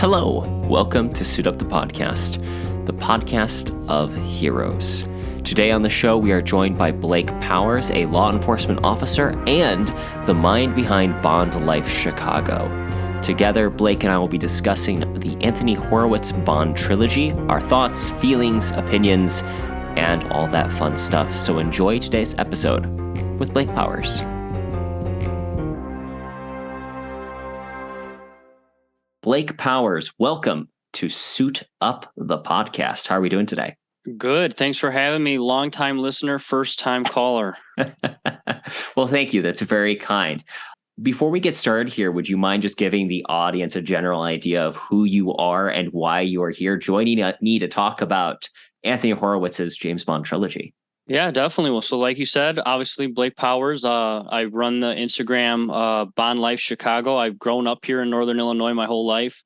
Hello, welcome to Suit Up the Podcast of heroes. Today on the show, we are joined by Blake Powers, a law enforcement officer and the mind behind Bond Life Chicago. Together, Blake and I will be discussing the Anthony Horowitz Bond trilogy, our thoughts, feelings, opinions, and all that fun stuff. So enjoy today's episode with Blake Powers. Blake Powers, welcome to Suit Up the Podcast. How are we doing today? Good. Thanks for having me. Long-time listener, first-time caller. Well, thank you. That's very kind. Before we get started here, would you mind just giving the audience a general idea of who you are and why you are here joining me to talk about Anthony Horowitz's James Bond trilogy? Yeah, definitely. Well, so like you said, obviously Blake Powers, I run the Instagram Bond Life Chicago. I've grown up here in Northern Illinois my whole life.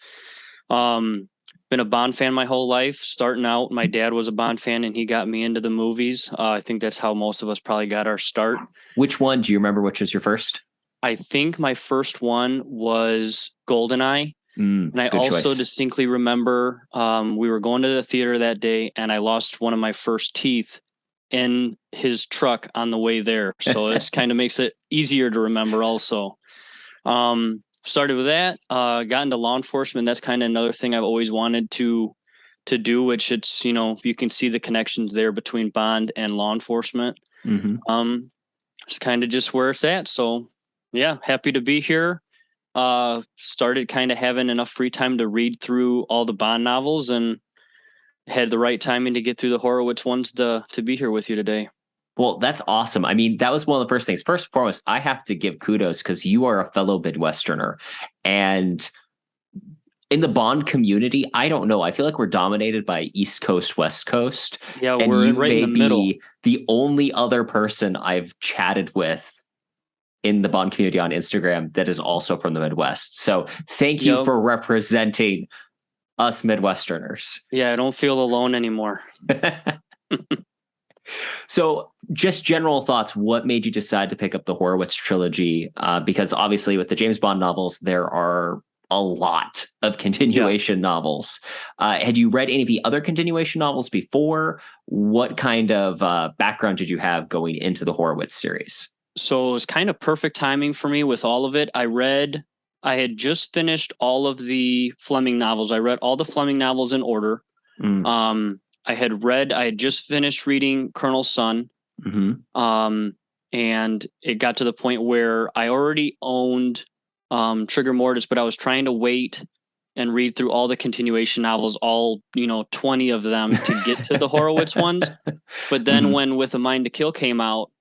Been a Bond fan my whole life. Starting out, my dad was a Bond fan and he got me into the movies. I think that's how most of us probably got our start. Which one? Do you remember which was your first? I think my first one was GoldenEye. And I also choice. distinctly remember we were going to the theater that day and I lost one of my first teeth in his truck on the way there. So it kind of makes it easier to remember also. Started with that, got into law enforcement. That's kind of another thing I've always wanted to do, which it's, you can see the connections there between Bond and law enforcement. Mm-hmm. It's kind of just where it's at. So yeah, happy to be here. Started kind of having enough free time to read through all the Bond novels and had the right timing to get through the Horowitz ones to be here with you today. Well, that's awesome. I mean, that was one of the first things. First and foremost, I have to give kudos because you are a fellow midwesterner. And in the Bond community, I don't know. I feel like we're dominated by East Coast, West Coast. Yeah, and we're you right may in the middle. Be the only other person I've chatted with in the Bond community on Instagram that is also from the Midwest. So thank you for representing us Midwesterners. Yeah, I don't feel alone anymore. So just general thoughts, what made you decide to pick up the Horowitz trilogy? Because obviously with the James Bond novels, there are a lot of continuation novels. Had you read any of the other continuation novels before? What kind of background did you have going into the Horowitz series? So it was kind of perfect timing for me with all of it. I had just finished all of the Fleming novels. I read all the Fleming novels in order. I had just finished reading Colonel's Son. And it got to the point where I already owned Trigger Mortis, but I was trying to wait and read through all the continuation novels, all 20 of them to get to the Horowitz ones. But then when With a Mind to Kill came out,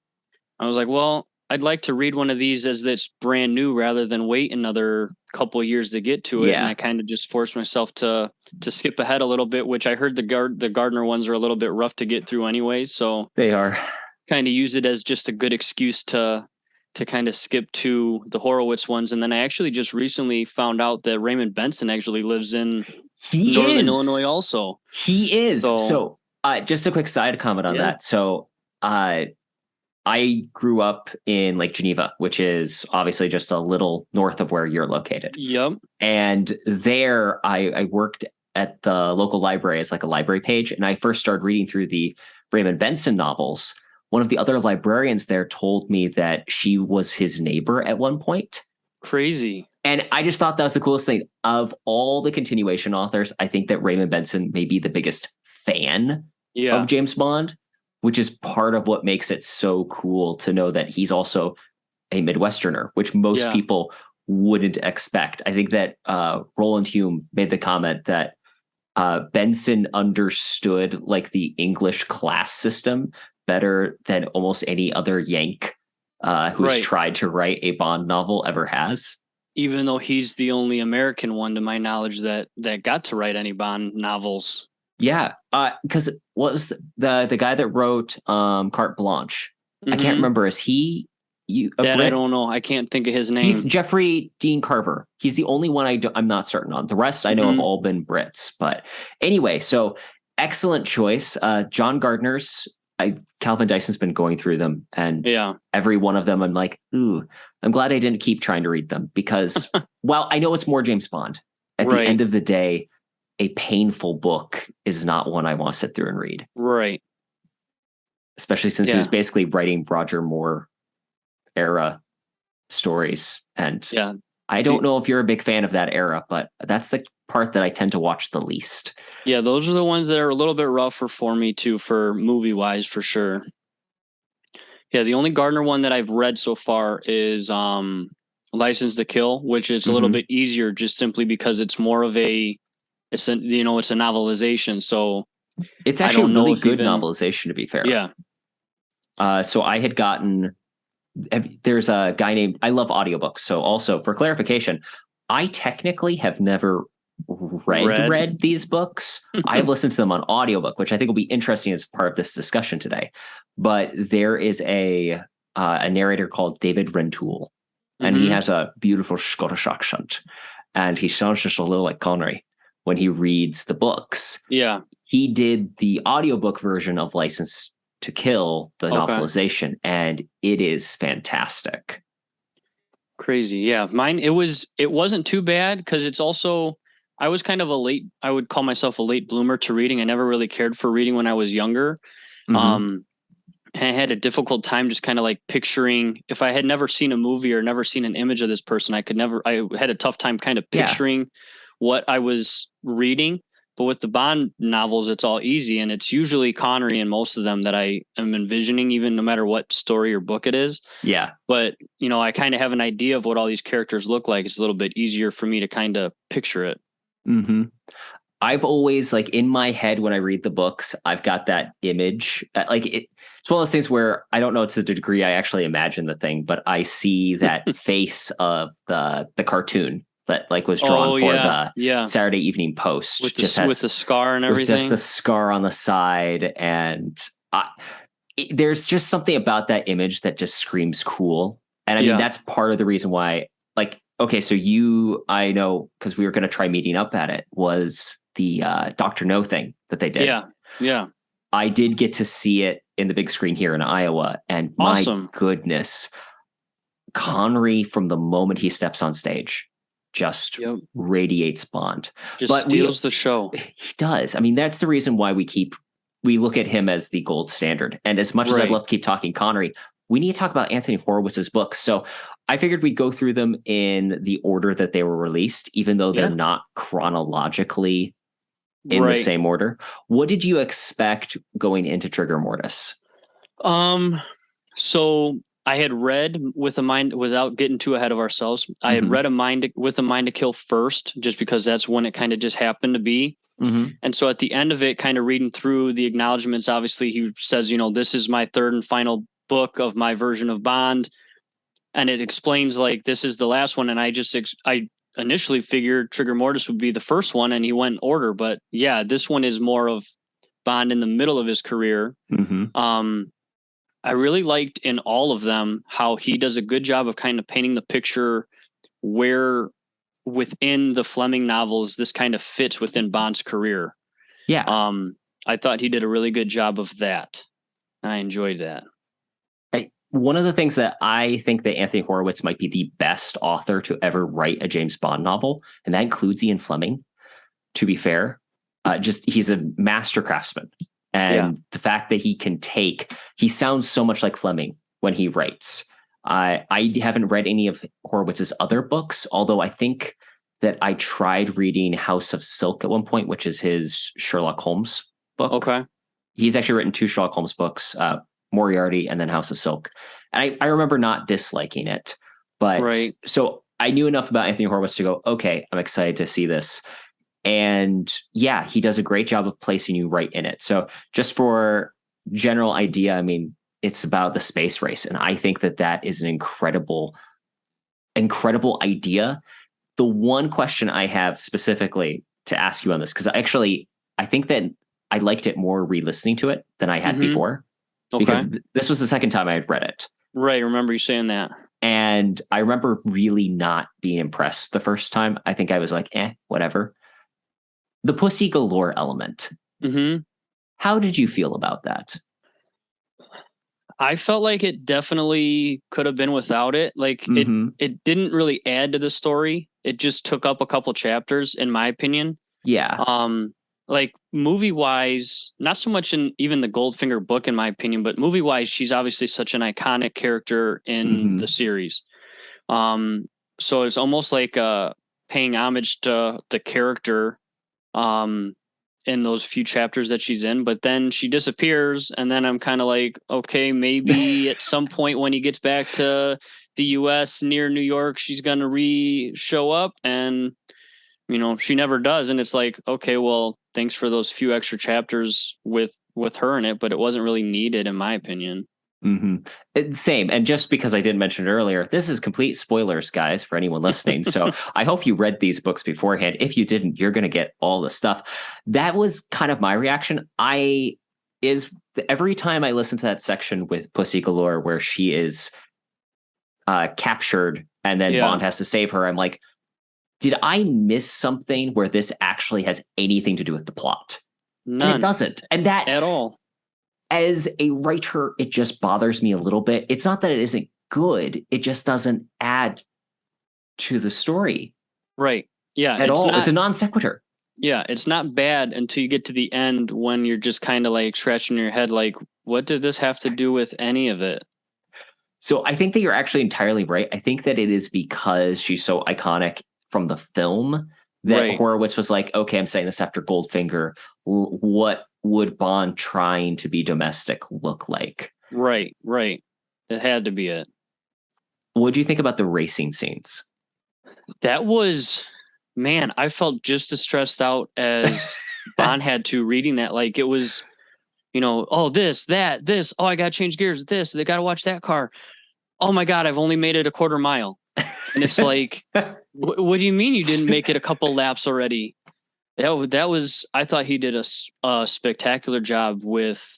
I was like, well, I'd like to read one of these as that's brand new rather than wait another couple of years to get to it. Yeah. And I kind of just forced myself to skip ahead a little bit, which I heard the Gardner ones are a little bit rough to get through anyway. So they are. Kind of use it as just a good excuse to kind of skip to the Horowitz ones. And then I actually just recently found out that Raymond Benson actually lives in Northern Illinois also. He is. So just a quick side comment on that. So I grew up in Lake Geneva, which is obviously just a little north of where you're located. Yep. And there I worked at the local library as like a library page. And I first started reading through the Raymond Benson novels. One of the other librarians there told me that she was his neighbor at one point. Crazy. And I just thought that was the coolest thing. Of all the continuation authors, I think that Raymond Benson may be the biggest fan of James Bond, which is part of what makes it so cool to know that he's also a Midwesterner, which most people wouldn't expect. I think that Roland Hume made the comment that Benson understood like the English class system better than almost any other Yank who's tried to write a Bond novel ever has. Even though he's the only American one, to my knowledge, that got to write any Bond novels. Yeah, because what was the guy that wrote Carte Blanche? I can't remember. Is he that I don't know. I can't think of his name. He's Jeffrey Dean Carver. He's the only one I'm not certain on. The rest I know have all been Brits. But anyway, so excellent choice. John Gardner's. Calvin Dyson's been going through them, and every one of them I'm like, ooh, I'm glad I didn't keep trying to read them because while I know it's more James Bond, at the end of the day, a painful book is not one I want to sit through and read. Right. Especially since he was basically writing Roger Moore era stories. And I don't know if you're a big fan of that era, but that's the part that I tend to watch the least. Yeah, those are the ones that are a little bit rougher for me too, for movie wise, for sure. Yeah, the only Gardner one that I've read so far is License to Kill, which is a little bit easier just simply because it's more of it's a novelization. So it's actually a really good novelization, to be fair. Yeah. So I had gotten, there's a guy named, I love audiobooks. So also for clarification, I technically have never read these books. I've listened to them on audiobook, which I think will be interesting as part of this discussion today. But there is a narrator called David Rentoul, and he has a beautiful Scottish accent, and he sounds just a little like Connery when he reads the books. Yeah. He did the audiobook version of License to Kill, the novelization, and it is fantastic. Crazy. Yeah. Mine, it wasn't too bad because it's also, I was kind of I would call myself a late bloomer to reading. I never really cared for reading when I was younger. And I had a difficult time just kind of like picturing, if I had never seen a movie or never seen an image of this person, I had a tough time kind of picturing what I was reading. But with the Bond novels, it's all easy. And it's usually Connery in most of them that I am envisioning, even no matter what story or book it is. Yeah. But, I kind of have an idea of what all these characters look like. It's a little bit easier for me to kind of picture it. I've always, like, in my head when I read the books, I've got that image. It's one of those things where I don't know to the degree I actually imagine the thing, but I see that face of the cartoon that was drawn for the Saturday Evening Post, with the scar and everything, with just the scar on the side, and there's just something about that image that just screams cool. And I mean that's part of the reason why. Okay, so I know because we were going to try meeting up at it, was the Dr. No thing that they did. Yeah. I did get to see it in the big screen here in Iowa, and my goodness, Connery, from the moment he steps on stage, just radiates Bond. Steals the show. He does. I mean, that's the reason why we look at him as the gold standard. And as much as I'd love to keep talking Connery, we need to talk about Anthony Horowitz's books. So I figured we'd go through them in the order that they were released, even though they're not chronologically in the same order. What did you expect going into Trigger Mortis? So I had read With a Mind, without getting too ahead of ourselves, I had read With a Mind to Kill first, just because that's when it kind of just happened to be. And so at the end of it, kind of reading through the acknowledgments, obviously he says, this is my third and final book of my version of Bond. And it explains this is the last one. And I initially figured Trigger Mortis would be the first one, and he went in order. But this one is more of Bond in the middle of his career. I really liked in all of them how he does a good job of kind of painting the picture where within the Fleming novels this kind of fits within Bond's career. I thought he did a really good job of that. I enjoyed that. One of the things that I think that Anthony Horowitz might be the best author to ever write a James Bond novel, and that includes Ian Fleming, to be fair. He's a master craftsman. And the fact that he sounds so much like Fleming when he writes. I haven't read any of Horowitz's other books, although I think that I tried reading House of Silk at one point, which is his Sherlock Holmes book. Okay. He's actually written 2 Sherlock Holmes books, Moriarty and then House of Silk. And I remember not disliking it, but so I knew enough about Anthony Horowitz to go, okay, I'm excited to see this. And he does a great job of placing you right in it. So just for general idea, I mean, it's about the space race. And I think that is an incredible idea. The one question I have specifically to ask you on this, because actually I think that I liked it more re-listening to it than I had before. Because this was the second time I had read it. Right. I remember you saying that. And I remember really not being impressed the first time. I think I was like, whatever. The Pussy Galore element. How did you feel about that? I felt like it definitely could have been without it. It didn't really add to the story. it just took up a couple chapters, in my opinion. Yeah. Like movie wise, not so much in even the Goldfinger book, in my opinion, but movie wise, she's obviously such an iconic character in the series. So it's almost like paying homage to the character in those few chapters that she's in, but then she disappears, and then I'm kind of like, okay, maybe at some point when he gets back to the US near New York, she's gonna show up, and she never does. And it's like, okay, well, thanks for those few extra chapters with her in it, but it wasn't really needed, in my opinion. Same. And just because I didn't mention it earlier, this is complete spoilers, guys, for anyone listening. So I hope you read these books beforehand. If you didn't, you're going to get all the stuff. That was kind of my reaction. Every time I listen to that section with Pussy Galore where she is captured and then Bond has to save her, I'm like, did I miss something where this actually has anything to do with the plot? None. And it doesn't. And that at all. As a writer, it just bothers me a little bit. It's not that it isn't good. It just doesn't add to the story. Right. Yeah. At all. It's a non sequitur. Yeah. It's not bad until you get to the end when you're just kind of like scratching your head like, what did this have to do with any of it? So I think that you're actually entirely right. I think that it is because she's so iconic from the film that Horowitz was like, okay, I'm saying this after Goldfinger. What would Bond trying to be domestic look like? Right. It had to be it. What do you think about the racing scenes? That was, man, I felt just as stressed out as Bond had to reading that. Like it was, oh, this. Oh, I got to change gears. They got to watch that car. Oh my God, I've only made it a quarter mile. And it's like, what do you mean you didn't make it a couple laps already? That was, I thought he did a spectacular job with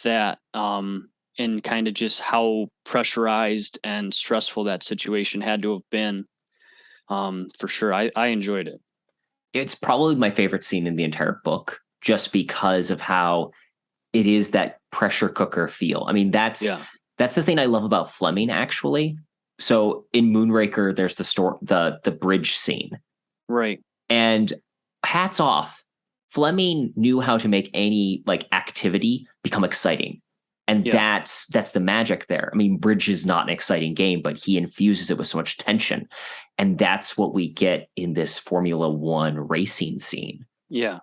that, and kind of just how pressurized and stressful that situation had to have been. For sure. I enjoyed it. It's probably my favorite scene in the entire book, just because of how it is that pressure cooker feel. I mean, that's the thing I love about Fleming, actually. So in Moonraker, there's the bridge scene. Right. And hats off. Fleming knew how to make any like activity become exciting. And that's the magic there. I mean, bridge is not an exciting game, but he infuses it with so much tension. And that's what we get in this Formula One racing scene. Yeah.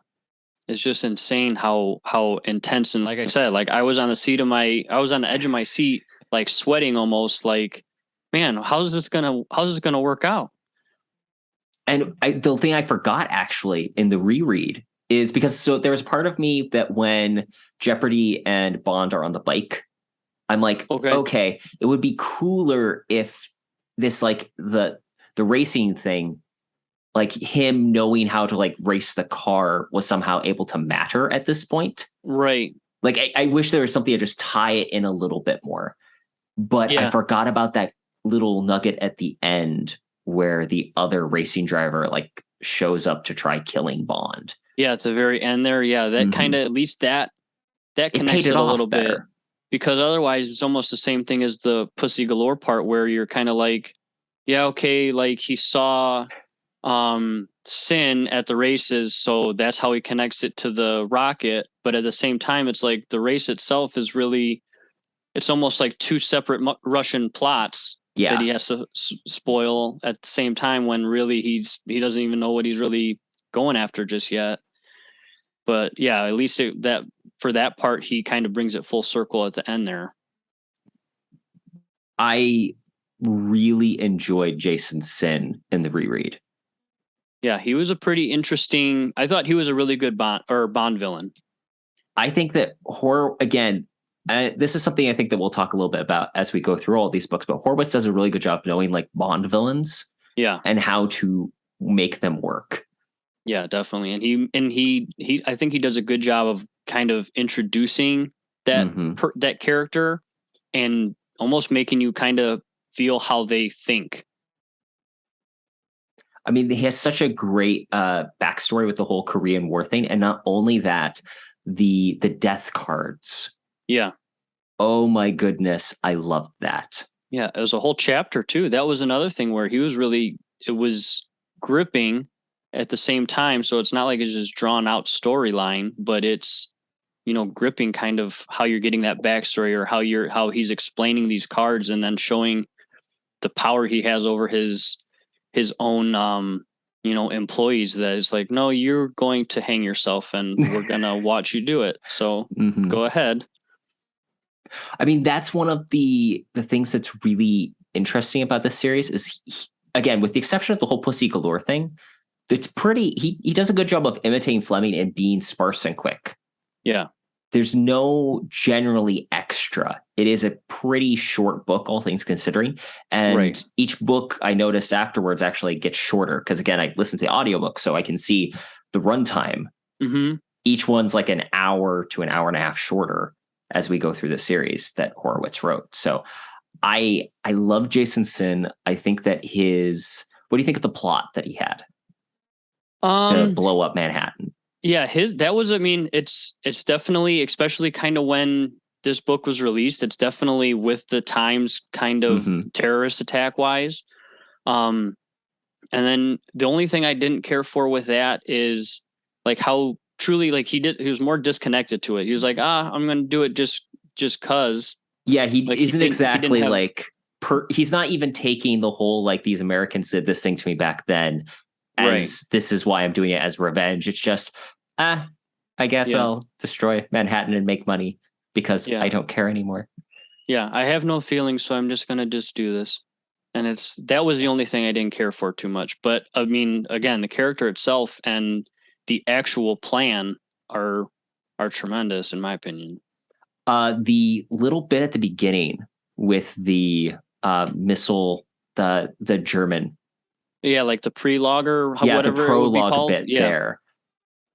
It's just insane how intense. And like I said, like I was on the edge of my seat, like sweating almost, like, man, how's this gonna work out? And the thing I forgot actually in the reread is because there was part of me that when Jeopardy and Bond are on the bike, I'm like, okay, it would be cooler if this like the racing thing, like him knowing how to like race the car was somehow able to matter at this point. Right. Like I wish there was something to just tie it in a little bit more. But I forgot about that little nugget at the end where the other racing driver like shows up to try killing Bond. Yeah, at the very end there. Yeah, that kind of, at least that connects it a little bit. Because otherwise it's almost the same thing as the Pussy Galore part where you're kind of like, yeah, okay, like he saw Sin at the races, so that's how he connects it to the rocket. But at the same time, it's like the race itself is really, it's almost like two separate Russian plots that he has to spoil at the same time, when really he doesn't even know what he's really going after just yet. But yeah, at least that for that part, he kind of brings it full circle at the end there. I really enjoyed Jason Sin in the reread. Yeah, he was a pretty interesting. I thought he was a really good Bond villain. I think that this is something I think that we'll talk a little bit about as we go through all these books, but Horowitz does a really good job knowing like Bond villains, and how to make them work. Yeah, definitely. And he I think he does a good job of kind of introducing that that character and almost making you kind of feel how they think. I mean, he has such a great backstory with the whole Korean War thing, and not only that, the death cards. Yeah. Oh my goodness, I loved that. Yeah, it was a whole chapter too. That was another thing where he was really. It was gripping at the same time. So it's not like it's just drawn out storyline, but it's, gripping kind of how you're getting that backstory, or how he's explaining these cards and then showing the power he has over his own, employees, that is like, no, you're going to hang yourself and we're going to watch you do it. So go ahead. I mean, that's one of the things that's really interesting about this series is, again, with the exception of the whole Pussy Galore thing, it's pretty, he does a good job of imitating Fleming and being sparse and quick. Yeah. There's no generally extra. It is a pretty short book, all things considering. And each book I noticed afterwards actually gets shorter. Because again, I listen to the audiobook, so I can see the runtime. Each one's like an hour to an hour and a half shorter as we go through the series that Horowitz wrote. So I love Jason Sin. I think that what do you think of the plot that he had to blow up Manhattan? Yeah, it's definitely, especially kind of when this book was released, it's definitely with the times kind of terrorist attack wise. And then the only thing I didn't care for with that is like how truly, like he was more disconnected to it. He was like, I'm going to do it just cause. Yeah, he isn't exactly like, he's not even taking the whole, like, these Americans did this thing to me back then, as this is why I'm doing it as revenge. It's just, I guess I'll destroy Manhattan and make money because I don't care anymore. Yeah, I have no feelings, so I'm just going to just do this. And that was the only thing I didn't care for too much. But I mean, again, the character itself and the actual plan are tremendous in my opinion. The little bit at the beginning with the missile, the German. Yeah, like the prelogue or whatever the prologue it would be bit there.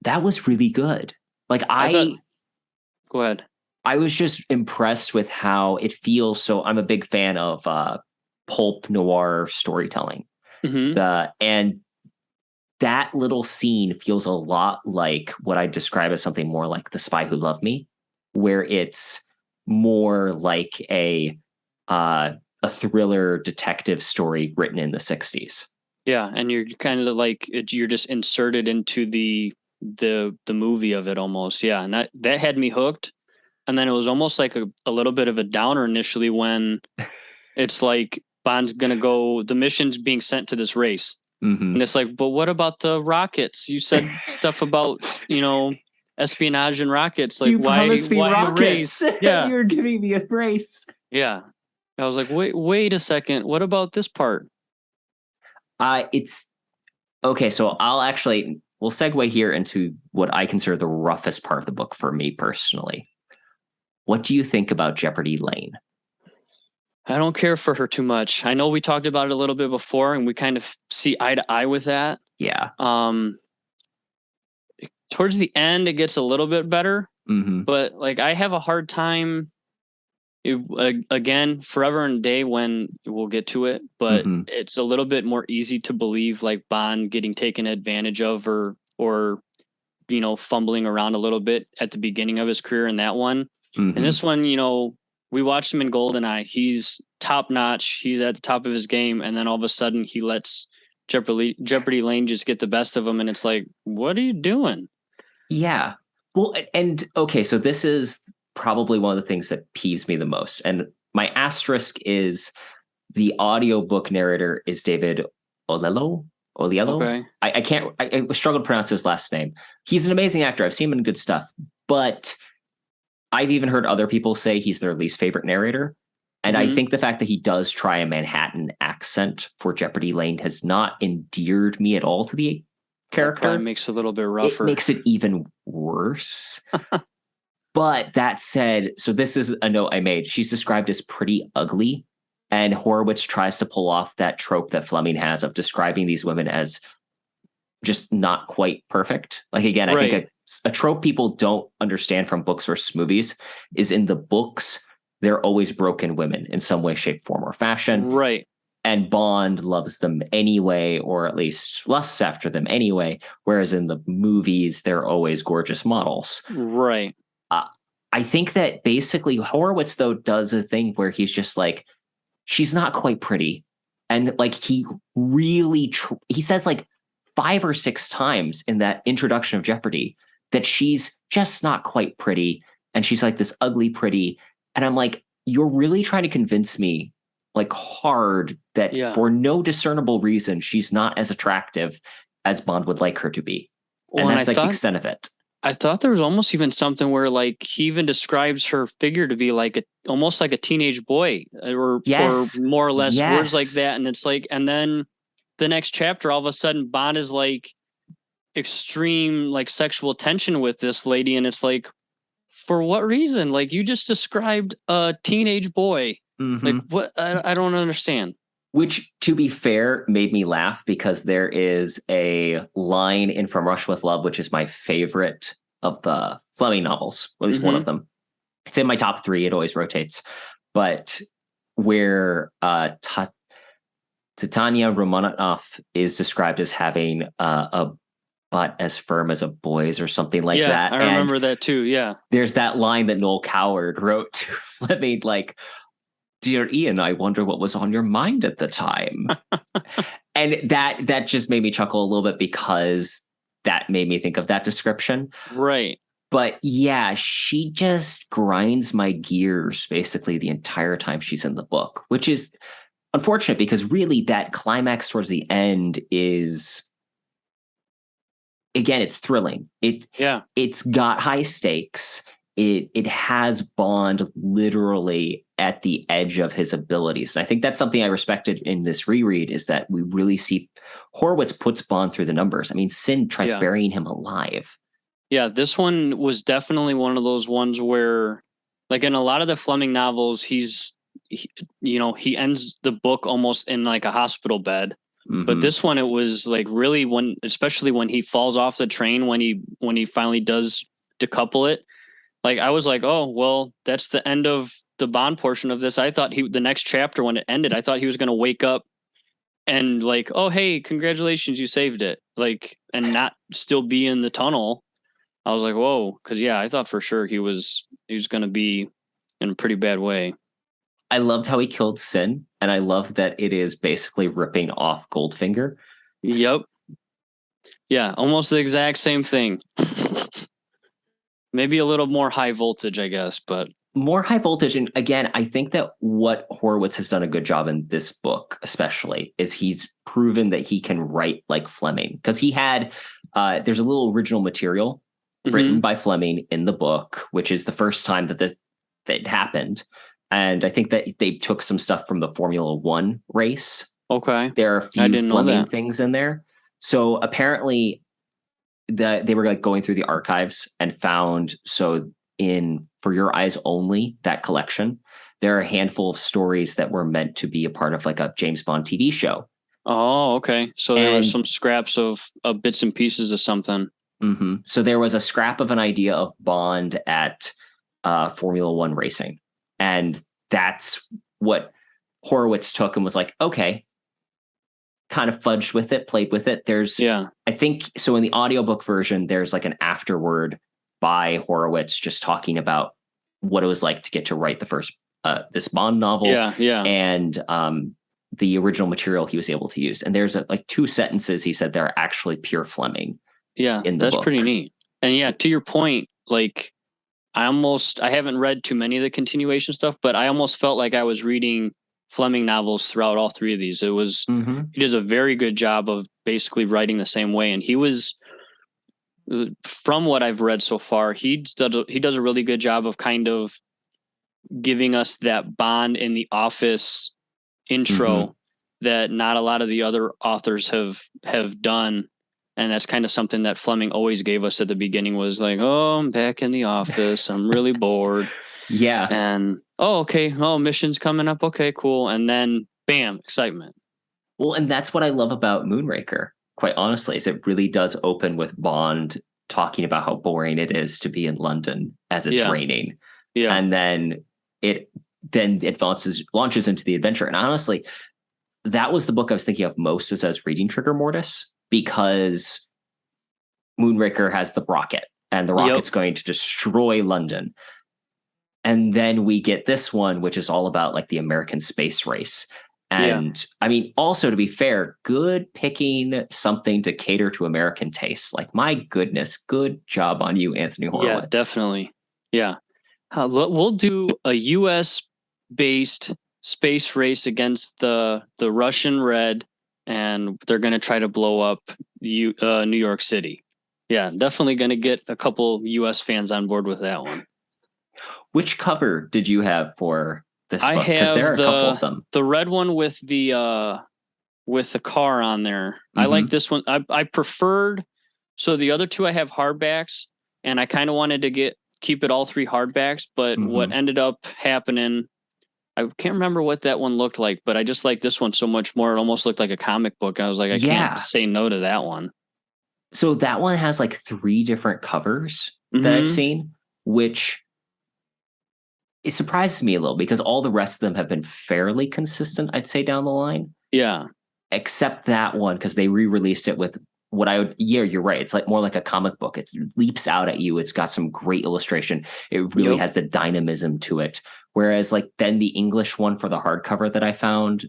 That was really good. Like go ahead. I was just impressed with how it feels. So I'm a big fan of pulp noir storytelling. And that little scene feels a lot like what I describe as something more like The Spy Who Loved Me, where it's more like a thriller detective story written in the 60s. Yeah, and you're kind of like you're just inserted into the movie of it almost. Yeah, and that had me hooked. And then it was almost like a little bit of a downer initially when it's like Bond's gonna go, the mission's being sent to this race. And it's like, but what about the rockets? You said stuff about, espionage and rockets. Like, you promised me rockets. Yeah, you're giving me a race. Yeah, I was like, wait a second. What about this part? It's okay. So we'll segue here into what I consider the roughest part of the book for me personally. What do you think about Jeopardy Lane? I don't care for her too much. I know we talked about it a little bit before, and we kind of see eye to eye with that. Yeah. Towards the end, it gets a little bit better, but like I have a hard time. Again, Forever and a Day, when we'll get to it, but it's a little bit more easy to believe like Bond getting taken advantage of or fumbling around a little bit at the beginning of his career in that one. And this one, we watched him in GoldenEye. He's top notch. He's at the top of his game. And then all of a sudden he lets Jeopardy Lane just get the best of him. And it's like, what are you doing? Yeah. Well, and okay, so this is probably one of the things that peeves me the most. And my asterisk is the audiobook narrator is David Oyelowo. Okay. I struggle to pronounce his last name. He's an amazing actor. I've seen him in good stuff, but I've even heard other people say he's their least favorite narrator. And I think the fact that he does try a Manhattan accent for Jeopardy Lane has not endeared me at all to the character. That probably makes it a little bit rougher. It makes it even worse. But that said, so this is a note I made. She's described as pretty ugly. And Horowitz tries to pull off that trope that Fleming has of describing these women as just not quite perfect. Like, again, I think a trope people don't understand from books versus movies is in the books, they're always broken women in some way, shape, form, or fashion. Right. And Bond loves them anyway, or at least lusts after them anyway. Whereas in the movies, they're always gorgeous models. Right. I think that basically Horowitz, though, does a thing where he's just like, she's not quite pretty. And like, he really, he says like 5 or 6 times in that introduction of Jeopardy that she's just not quite pretty. And she's like this ugly pretty. And I'm like, you're really trying to convince me like hard that for no discernible reason, she's not as attractive as Bond would like her to be. And that's like the extent of it. I thought there was almost even something where like he even describes her figure to be like almost like a teenage boy or more or less words like that. And it's like, and then the next chapter, all of a sudden Bond is like extreme, like sexual tension with this lady. And it's like, for what reason? Like you just described a teenage boy. Like what? I don't understand. Which, to be fair, made me laugh because there is a line in From Russia with Love, which is my favorite of the Fleming novels, or at least one of them. It's in my top 3. It always rotates. But where Titania Romanov is described as having a butt as firm as a boy's or something like that. I remember that too, yeah. There's that line that Noel Coward wrote to Fleming, like, "Dear Ian, I wonder what was on your mind at the time." And that just made me chuckle a little bit because that made me think of that description. Right. But yeah, she just grinds my gears basically the entire time she's in the book, which is unfortunate because really that climax towards the end is, again, it's thrilling. It's got high stakes. It has Bond literally at the edge of his abilities. And I think that's something I respected in this reread is that we really see Horowitz puts Bond through the numbers. I mean, Sin tries burying him alive. Yeah, this one was definitely one of those ones where, like in a lot of the Fleming novels, he ends the book almost in like a hospital bed. But this one, it was like really especially when he falls off the train, when he finally does decouple it. Like I was like, oh, well, that's the end of the Bond portion of this. I thought the next chapter when it ended, I thought he was going to wake up and like, oh, hey, congratulations, you saved it. Like, and not still be in the tunnel. I was like, whoa. Cause I thought for sure he was going to be in a pretty bad way. I loved how he killed Sin. And I love that it is basically ripping off Goldfinger. Yep. Yeah. Almost the exact same thing. Maybe a little more high voltage, I guess, but more high voltage. And again, I think that what Horowitz has done a good job in this book, especially, is he's proven that he can write like Fleming. Because he had, there's a little original material written by Fleming in the book, which is the first time that that happened. And I think that they took some stuff from the Formula One race. Okay. There are a few Fleming things in there. So apparently they were like going through the archives and found, so in For Your Eyes Only, that collection, there are a handful of stories that were meant to be a part of like a James Bond TV show. Oh, okay. So there were some scraps of bits and pieces of something. So there was a scrap of an idea of Bond at Formula One racing. And that's what Horowitz took and was like, okay, kind of fudged with it, played with it. I think, so in the audiobook version, there's like an afterword by Horowitz just talking about what it was like to get to write the first, this Bond novel. And the original material he was able to use. And there's like 2 sentences he said they're actually pure Fleming. Yeah, that's book. Pretty neat. And to your point, like I haven't read too many of the continuation stuff, but I almost felt like I was reading Fleming novels throughout all 3 of these. It was, he does a very good job of basically writing the same way. And he was, from what I've read so far, he does a really good job of kind of giving us that Bond in the Office intro that not a lot of the other authors have done. And that's kind of something that Fleming always gave us at the beginning, was like, oh, I'm back in the office. I'm really bored. And, oh, okay. Oh, mission's coming up. Okay, cool. And then bam, excitement. Well, and that's what I love about Moonraker, quite honestly, is it really does open with Bond talking about how boring it is to be in London as it's raining. And then it launches into the adventure. And honestly, that was the book I was thinking of most as I was reading Trigger Mortis, because Moonraker has the rocket and the rocket's going to destroy London. And then we get this one, which is all about like the American space race. And I mean, also to be fair, good picking something to cater to American tastes. Like, my goodness, good job on you, Anthony Horowitz. Yeah, definitely. Yeah. We'll do a U.S. based space race against the Russian Red, and they're going to try to blow up New York City. Yeah, definitely going to get a couple U.S. fans on board with that one. Which cover did you have for this I book? Because there are have a couple of them. the red one with the car on there. Mm-hmm. I like this one. I preferred. So the other two I have hardbacks, and I kind of wanted to keep it all three hardbacks, but what ended up happening, I can't remember what that one looked like, but I just like this one so much more. It almost looked like a comic book. I was like, I can't say no to that one. So that one has like 3 different covers that I've seen, which it surprises me a little because all the rest of them have been fairly consistent, I'd say, down the line. Yeah. Except that one, because they re-released it with you're right. It's like more like a comic book. It leaps out at you. It's got some great illustration. It really has the dynamism to it. Whereas like then the English one for the hardcover that I found,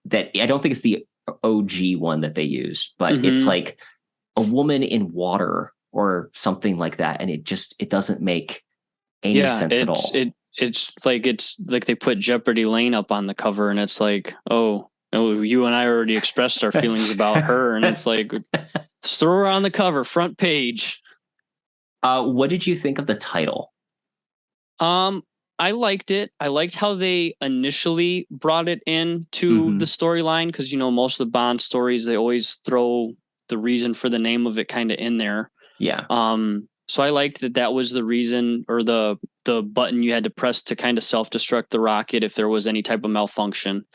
that I don't think it's the OG one that they used, but it's like a woman in water or something like that. And it doesn't make any sense at all. It's like they put Jeopardy Lane up on the cover, and it's like, oh, you and I already expressed our feelings about her, and it's like, let's throw her on the cover, front page. What did you think of the title? I liked it. I liked how they initially brought it into the storyline, because most of the Bond stories, they always throw the reason for the name of it kind of in there. Yeah. So I liked that was the reason, or the button you had to press to kind of self-destruct the rocket if there was any type of malfunction.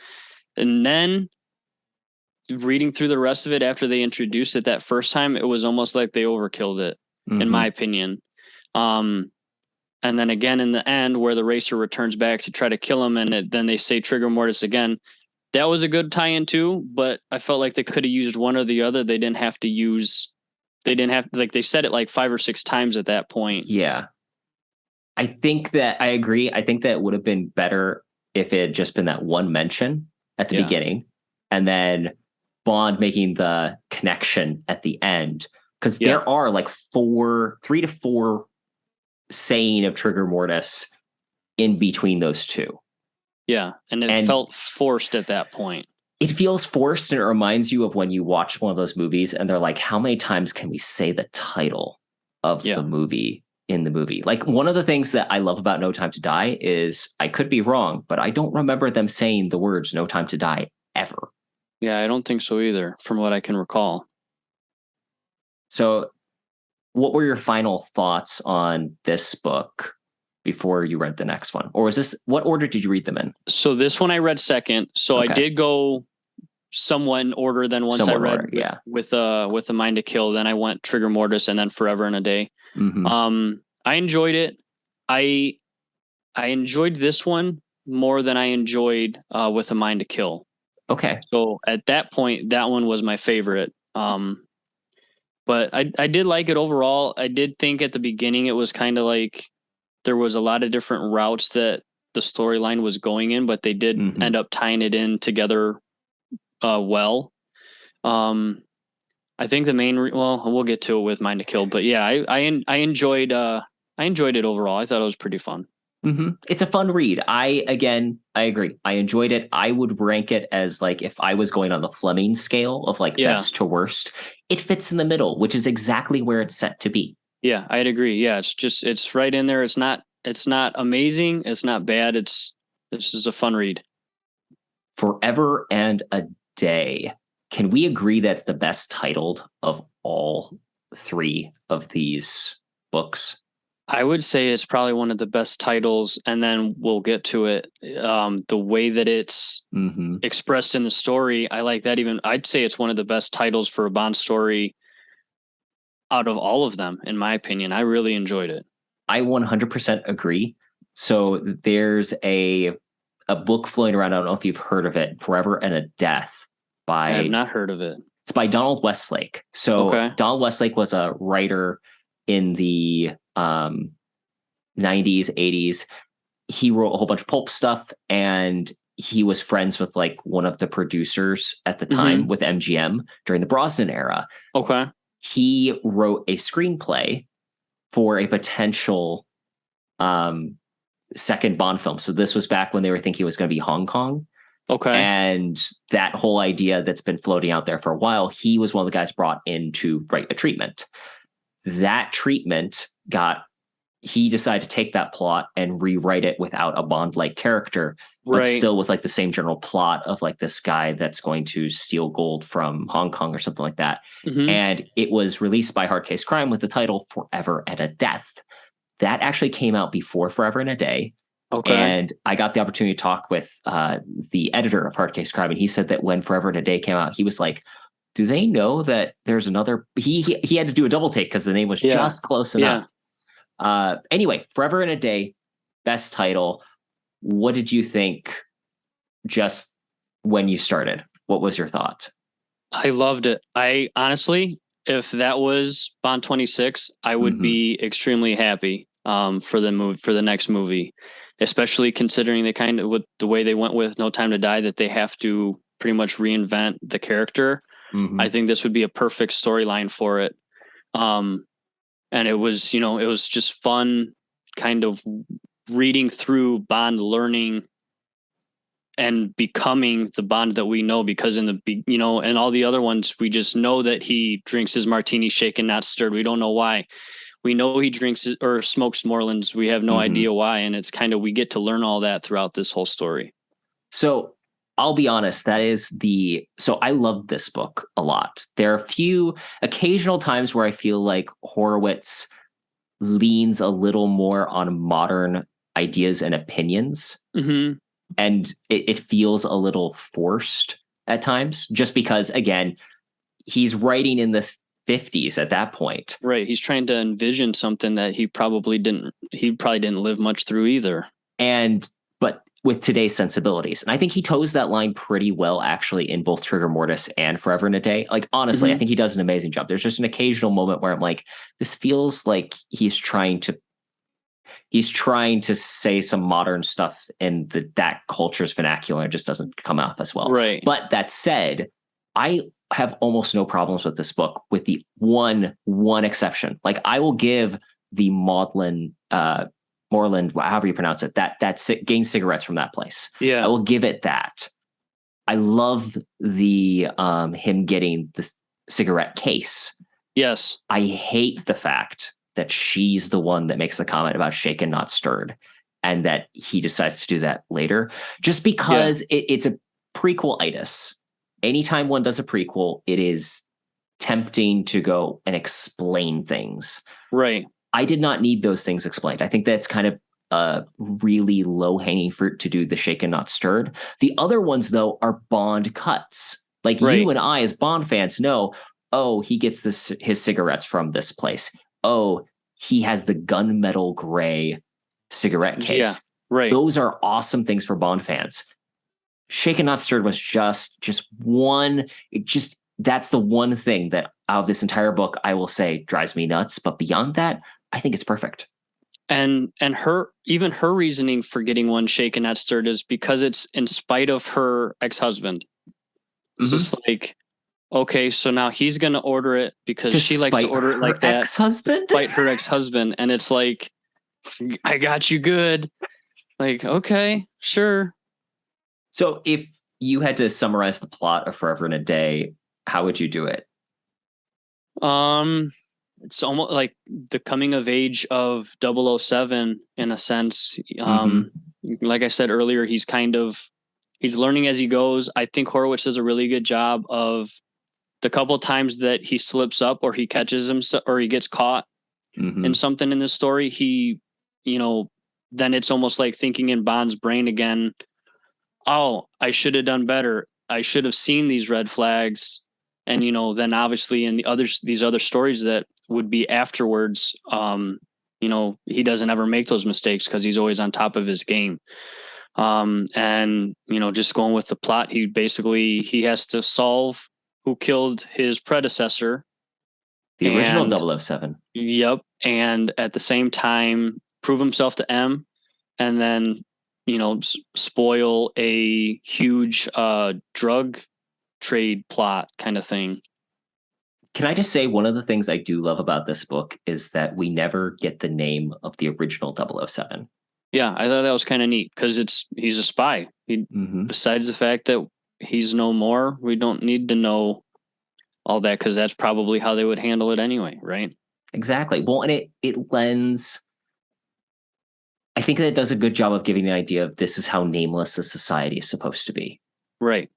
And then reading through the rest of it after they introduced it that first time, it was almost like they overkilled it, in my opinion. And then again in the end, where the racer returns back to try to kill him, and then they say Trigger Mortis again. That was a good tie-in too, but I felt like they could have used one or the other. They didn't have, like, they said it like 5 or 6 times at that point. Yeah. I think that I agree. I think that it would have been better if it had just been that one mention at the beginning, and then Bond making the connection at the end. Because there are like 3 to 4 saying of Trigger Mortis in between those two. Yeah, and it felt forced at that point. It feels forced, and it reminds you of when you watch one of those movies and they're like, how many times can we say the title of the movie in the movie? Like, one of the things that I love about No Time to Die is, I could be wrong, but I don't remember them saying the words No Time to Die ever. Yeah, I don't think so either, from what I can recall. So what were your final thoughts on this book before you read the next one? Or what order did you read them in? So this one I read second. So I did go somewhat in order than once I read with A Mind to Kill. Then I went Trigger Mortis, and then Forever and a Day. I enjoyed it. I enjoyed this one more than I enjoyed with A Mind to Kill. Okay. So at that point, that one was my favorite. But I did like it overall. I did think at the beginning it was kind of like there was a lot of different routes that the storyline was going in, but they did end up tying it in together well. I think the main we'll get to it with Mind to Kill, but yeah, I enjoyed it overall. I thought it was pretty fun. It's a fun read. I agree. I enjoyed it. I would rank it as, like, if I was going on the Fleming scale of like best to worst, it fits in the middle, which is exactly where it's set to be. Yeah, I'd agree. Yeah, it's right in there. It's not amazing. It's not bad. This is a fun read. Forever and a Day. Can we agree that's the best titled of all 3 of these books? I would say it's probably one of the best titles, and then we'll get to it. The way that it's expressed in the story, I like that. I'd say it's one of the best titles for a Bond story out of all of them, in my opinion. I really enjoyed it. I 100% agree. So there's a book floating around. I don't know if you've heard of it, Forever and a Death. I have not heard of it. It's by Donald Westlake. So Donald Westlake was a writer in the 90s, 80s. He wrote a whole bunch of pulp stuff, and he was friends with like one of the producers at the time with MGM during the Brosnan era. Okay. He wrote a screenplay for a potential second Bond film. So this was back when they were thinking it was going to be Hong Kong. Okay. And that whole idea that's been floating out there for a while, he was one of the guys brought in to write a treatment. That treatment he decided to take that plot and rewrite it without a Bond-like character, but still with like the same general plot of like this guy that's going to steal gold from Hong Kong or something like that. And it was released by Hard Case Crime with the title Forever and a Death. That actually came out before Forever and a Day. Okay. And I got the opportunity to talk with the editor of Hard Case Crime, and he said that when Forever and a Day came out, he was like, do they know that there's another? He had to do a double take because the name was just close enough. Anyway, Forever and a Day, best title. What did you think just when you started? What was your thought? I loved it. I honestly, if that was Bond 26, I would be extremely happy for the next movie, especially considering they kind of with the way they went with No Time to Die, that they have to pretty much reinvent the character. I think this would be a perfect storyline for it. And it was, it was just fun kind of reading through Bond, learning and becoming the Bond that we know, because in the, and all the other ones, we just know that he drinks his martini shaken, not stirred. We don't know why. We know he drinks or smokes Morelands. We have no idea why. And it's kind of, we get to learn all that throughout this whole story. So I'll be honest, so I love this book a lot. There are a few occasional times where I feel like Horowitz leans a little more on modern ideas and opinions. And it feels a little forced at times, just because, again, he's writing in the 50s at that point. Right. He's trying to envision something that he probably didn't live much through either. But with today's sensibilities. And I think he toes that line pretty well, actually, in both Trigger Mortis and Forever and a Day. Like, honestly, I think he does an amazing job. There's just an occasional moment where I'm like, this feels like he's trying to say some modern stuff in that culture's vernacular. It just doesn't come off as well. Right. But that said, I have almost no problems with this book, with the one exception. Like, I will give the Moreland, however you pronounce it, that getting cigarettes from that place. Yeah. I will give it that. I love the him getting the cigarette case. Yes. I hate the fact that she's the one that makes the comment about shaken, not stirred, and that he decides to do that later, just because it's a prequel-itis. Anytime one does a prequel, it is tempting to go and explain things. Right. I did not need those things explained. I think that's kind of a really low-hanging fruit to do the shaken, not stirred. The other ones, though, are Bond cuts. Like, you and I, as Bond fans, know, oh, he gets his cigarettes from this place. Oh, he has the gunmetal gray cigarette case. Yeah, right. Those are awesome things for Bond fans. Shaken, not stirred was just one. That's the one thing that out of this entire book, I will say drives me nuts. But beyond that, I think it's perfect. And her reasoning for getting one shaken, not stirred, is because it's in spite of her ex-husband. So it's like, okay, so now he's going to order it because she likes to order it like that. Ex-husband? Despite her ex-husband. And it's like, I got you good. Like, okay, sure. So if you had to summarize the plot of Forever and a Day, how would you do it? It's almost like the coming of age of 007 in a sense. Like I said earlier, he's learning as he goes. I think Horowitz does a really good job of the couple times that he slips up or he catches himself or he gets caught in something in this story. He, then it's almost like thinking in Bond's brain again. Oh, I should have done better. I should have seen these red flags. And, then obviously in these other stories that would be afterwards, he doesn't ever make those mistakes because he's always on top of his game. And, just going with the plot, he has to solve who killed his predecessor. The original 007. Yep. And at the same time, prove himself to M and then spoil a huge drug trade plot kind of thing. Can I just say one of the things I do love about this book is that we never get the name of the original 007. Yeah, I thought that was kind of neat because he's a spy. Besides the fact that he's no more, we don't need to know all that because that's probably how they would handle it anyway, right? Exactly. Well, and it lends. I think that it does a good job of giving the idea of this is how nameless a society is supposed to be. Right.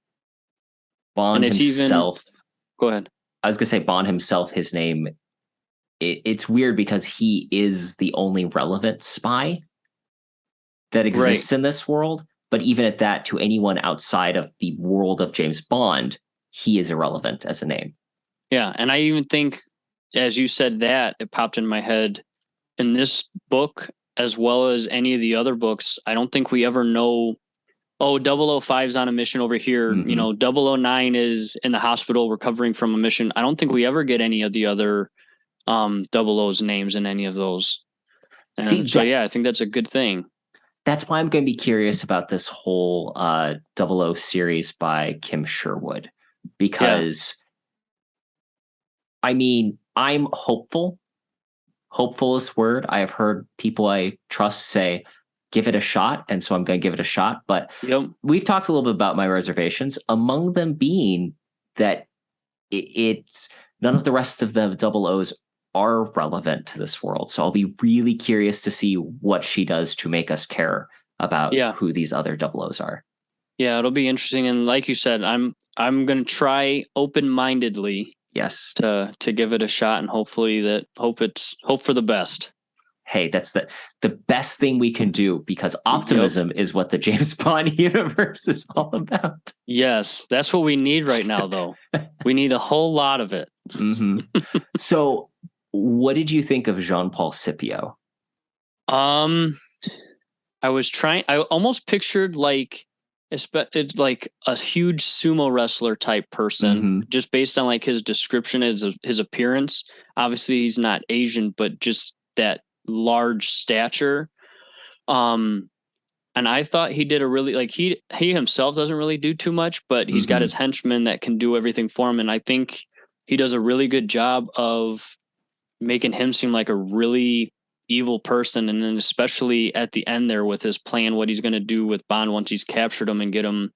Bond himself. Go ahead. I was going to say Bond himself, his name, it's weird because he is the only relevant spy that exists in this world. But even at that, to anyone outside of the world of James Bond, he is irrelevant as a name. Yeah. And I even think, as you said that, it popped in my head in this book, as well as any of the other books, I don't think we ever know, 005's on a mission over here. 009 is in the hospital recovering from a mission. I don't think we ever get any of the other 00's names in any of those. And I think that's a good thing. That's why I'm going to be curious about this whole 00 series by Kim Sherwood, because I mean, I'm hopeful. Hopeful is word. I have heard people I trust say, give it a shot. And so I'm going to give it a shot. But we've talked a little bit about my reservations, among them being that it's none of the rest of the 00's are relevant to this world. So I'll be really curious to see what she does to make us care about who these other 00's are. Yeah, it'll be interesting. And like you said, I'm going to try open-mindedly. Yes. To give it a shot, and hope for the best. Hey, that's the best thing we can do, because optimism is what the James Bond universe is all about. Yes, that's what we need right now, though. We need a whole lot of it. So, what did you think of Jean-Paul Scipio? I almost pictured it's like a huge sumo wrestler type person, just based on like his description, his appearance. Obviously he's not Asian, but just that large stature. And I thought he did a really, he himself doesn't really do too much, but he's got his henchmen that can do everything for him. And I think he does a really good job of making him seem like a really evil person. And then especially at the end there with his plan, what he's going to do with Bond once he's captured him and get him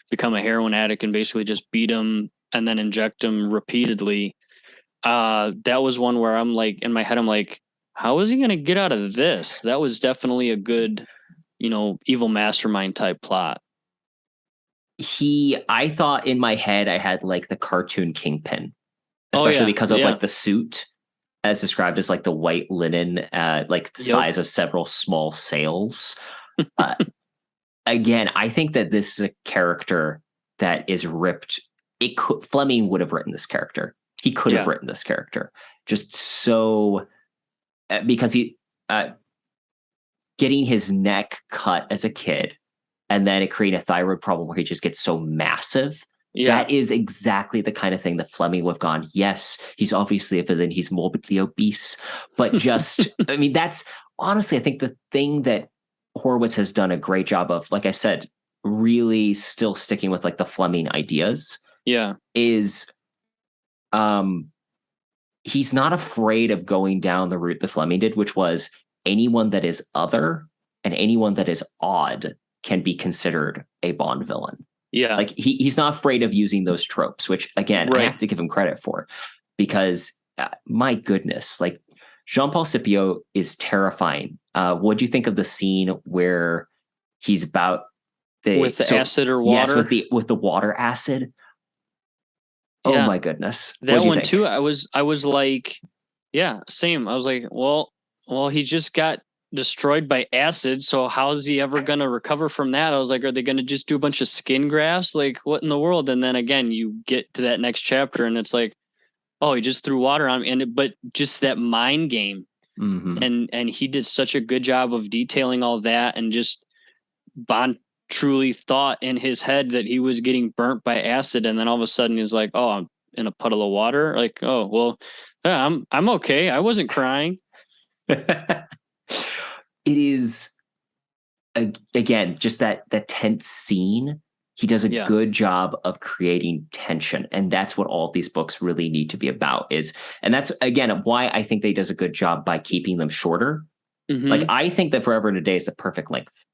become a heroin addict and basically just beat him and then inject him repeatedly. That was one where I'm like, in my head, I'm like, how is he going to get out of this? That was definitely a good, evil mastermind type plot. I thought in my head, I had like the cartoon Kingpin, especially because of like the suit, as described as like the white linen, like the size of several small sails. Again, I think that this is a character that is ripped. Fleming would have written this character. He could have written this character just so, because he getting his neck cut as a kid and then it created a thyroid problem where he just gets so massive. That is exactly the kind of thing that Fleming would have gone, yes, he's obviously a villain, he's morbidly obese, but just, I mean, that's honestly, I think the thing that Horowitz has done a great job of, like I said, really still sticking with like the Fleming ideas. Is he's not afraid of going down the route that Fleming did, which was anyone that is other and anyone that is odd can be considered a Bond villain. Like he's not afraid of using those tropes, which again, I have to give him credit for, because my goodness, like Jean-Paul Scipio is terrifying. What do you think of the scene where he's about acid or water? Yes, with the water acid. Oh my goodness. That one too. I was like, same. I was like, well, he just got destroyed by acid, so how's he ever going to recover from that? I was like, are they going to just do a bunch of skin grafts? Like, what in the world? And then again, you get to that next chapter and it's like, oh, he just threw water on me. But just that mind game. And he did such a good job of detailing all that, and just Bond truly thought in his head that he was getting burnt by acid, and then all of a sudden he's like, oh, I'm in a puddle of water. Like, oh, well, I'm okay. I wasn't crying. It is again, just that tense scene. He does a good job of creating tension, and that's what all of these books really need to be about. And that's again why I think they does a good job by keeping them shorter. Like I think that Forever and a Day is the perfect length.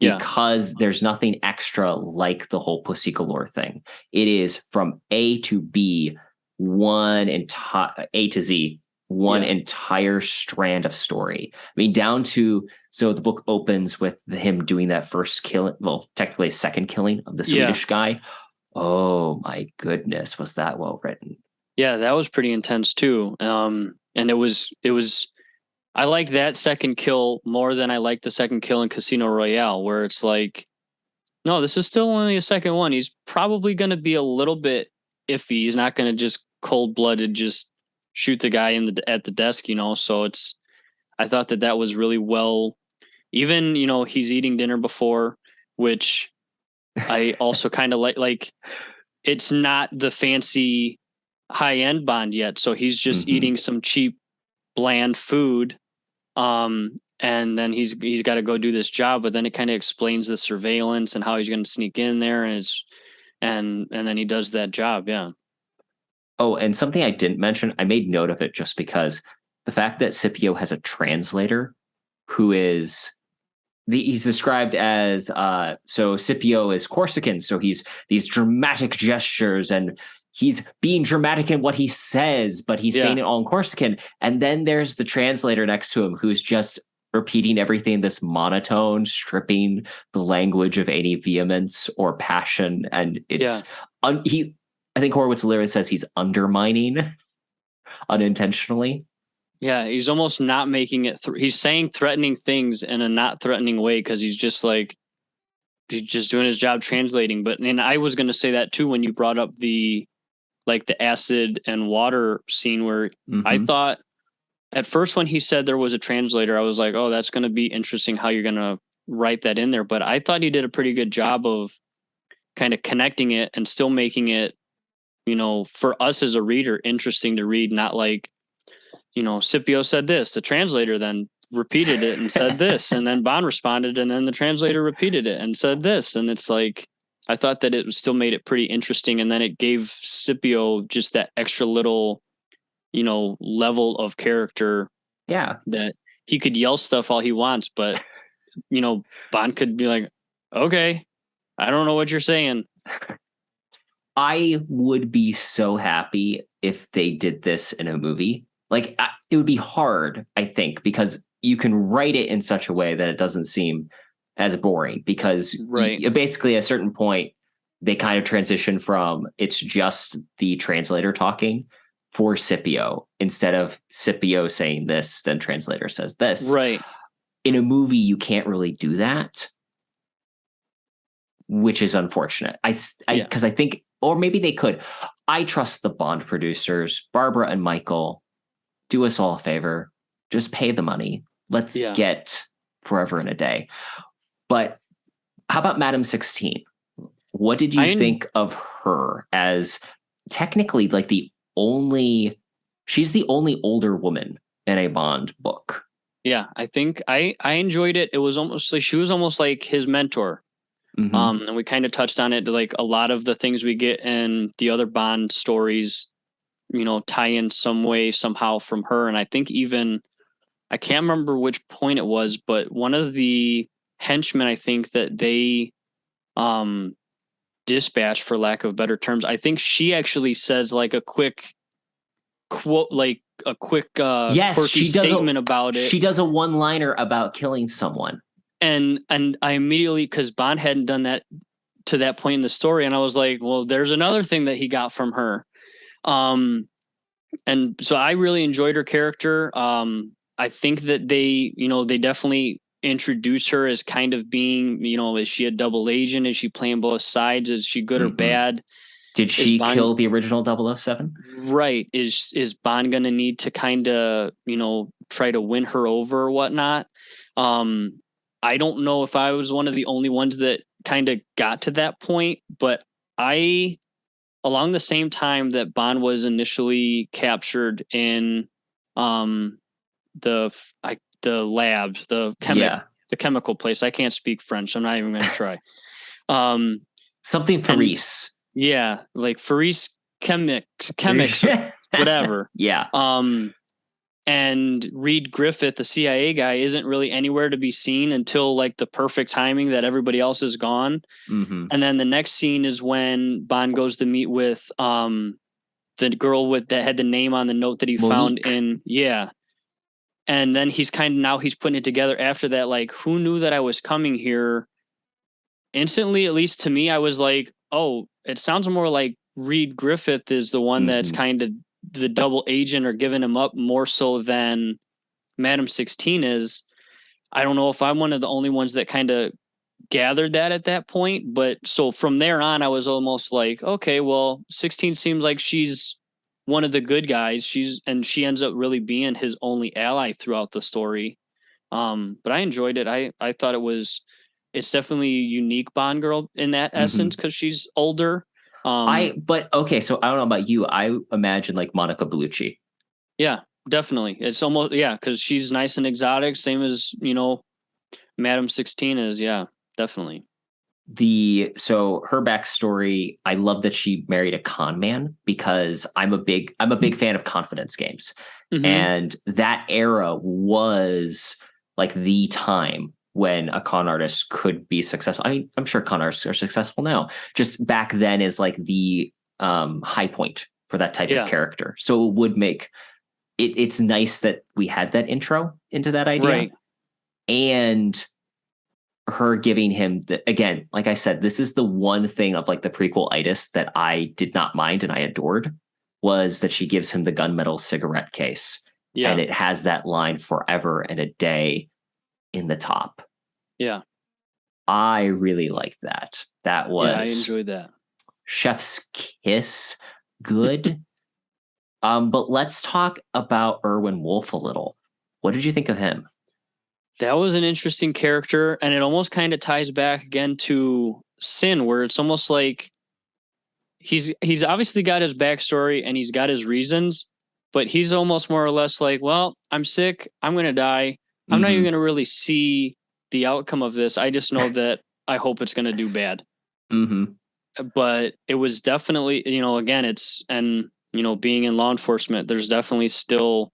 Because there's nothing extra like the whole Pussy Galore thing. It is from A to B, A to Z, one entire strand of story. I mean, down to, so the book opens with him doing that first killing, well, technically a second killing of the Swedish guy. Oh my goodness, was that well written? Yeah, that was pretty intense too. And it was, I like that second kill more than I like the second kill in Casino Royale, where it's like, no, this is still only a second one. He's probably going to be a little bit iffy. He's not going to just cold-blooded just shoot the guy at the desk, So I thought that was really well. Even, he's eating dinner before, which I also kind of like. It's not the fancy high-end Bond yet, so he's just eating some cheap, bland food. And then he's got to go do this job, but then it kind of explains the surveillance and how he's going to sneak in there, and then he does that job. Yeah. Oh, and something I didn't mention, I made note of it just because the fact that Scipio has a translator who is he's described as so Scipio is Corsican, so he's these dramatic gestures and he's being dramatic in what he says, but he's saying it all in Corsican. And then there's the translator next to him who's just repeating everything this monotone, stripping the language of any vehemence or passion. And it's I think Horowitz literally says he's undermining unintentionally. Yeah, he's almost not making it through. He's saying threatening things in a not threatening way because he's just doing his job translating. And I was going to say that too when you brought up the acid and water scene where I thought at first when he said there was a translator, I was like, oh, that's going to be interesting how you're going to write that in there. But I thought he did a pretty good job of kind of connecting it and still making it, for us as a reader, interesting to read, not like, Scipio said this, the translator then repeated it and said this, and then Bond responded, and then the translator repeated it and said this. And it's like, I thought that it still made it pretty interesting. And then it gave Scipio just that extra little, level of character. Yeah. That he could yell stuff all he wants, but, Bond could be like, okay, I don't know what you're saying. I would be so happy if they did this in a movie. Like, it would be hard, I think, because you can write it in such a way that it doesn't seem as boring, because basically at a certain point, they kind of transition from it's just the translator talking for Scipio instead of Scipio saying this, then translator says this. Right. In a movie, you can't really do that, which is unfortunate. Because I think, or maybe they could. I trust the Bond producers, Barbara and Michael. Do us all a favor. Just pay the money. Let's get Forever and a Day. But how about Madam 16? What did you think of her as technically like she's the only older woman in a Bond book? Yeah, I think I enjoyed it. It was almost like she was almost like his mentor. And we kind of touched on it, like a lot of the things we get in the other Bond stories, tie in some way, somehow from her. And I think even, I can't remember which point it was, but one of the henchmen, I think that they dispatched, for lack of better terms, I think she actually says like a quick quote, like a quick quirky statement about it. She does a one-liner about killing someone. And I immediately, because Bond hadn't done that to that point in the story, and I was like, well, there's another thing that he got from her. And so I really enjoyed her character. I think that they definitely introduce her as kind of being, is she a double agent? Is she playing both sides? Is she good or bad? Did she kill the original 007? Right. Is Bond going to need to kind of, try to win her over or whatnot? I don't know if I was one of the only ones that kind of got to that point, but along the same time that Bond was initially captured in the labs, the the chemical place. I can't speak French. I'm not even going to try. Something Faris. Yeah, like Faris chemics, whatever. Yeah. And Reed Griffith, the CIA guy, isn't really anywhere to be seen until like the perfect timing that everybody else is gone. Mm-hmm. And then the next scene is when Bond goes to meet with the girl that had the name on the note that he Monique. found in. Yeah. And then he's putting it together after that. Like, who knew that I was coming here? Instantly, at least to me, I was like, oh, it sounds more like Reed Griffith is the one that's kind of the double agent or giving him up more so than Madam 16 is. I don't know if I'm one of the only ones that kind of gathered that at that point. But so from there on, I was almost like, okay, well, 16 seems like she's one of the good guys. She ends up really being his only ally throughout the story. But I enjoyed it. I thought it's definitely a unique Bond girl in that essence because she's older. But okay, so I don't know about you. I imagine like Monica Bellucci. Yeah, definitely. It's almost because she's nice and exotic, same as Madam 16 is. Yeah, definitely. So her backstory, I love that she married a con man because I'm a big fan of confidence games. And that era was like the time when a con artist could be successful. I mean, I'm sure con artists are successful now. Just back then is like the high point for that type of character. So it would make it's nice that we had that intro into that idea. Right. And her giving him again, like I said, this is the one thing of like the prequel-itis that I did not mind and I adored was that she gives him the gunmetal cigarette case. Yeah. And it has that line forever and a day in the top. Yeah. I really liked that. That was I enjoyed that. Chef's kiss. Good. But let's talk about Erwin Wolf a little. What did you think of him? That was an interesting character, and it almost kind of ties back again to Sin, where it's almost like he's obviously got his backstory and he's got his reasons, but he's almost more or less like, well, I'm sick, I'm going to die. I'm not even going to really see the outcome of this. I just know that I hope it's going to do bad. But it was definitely, again, being in law enforcement, there's definitely still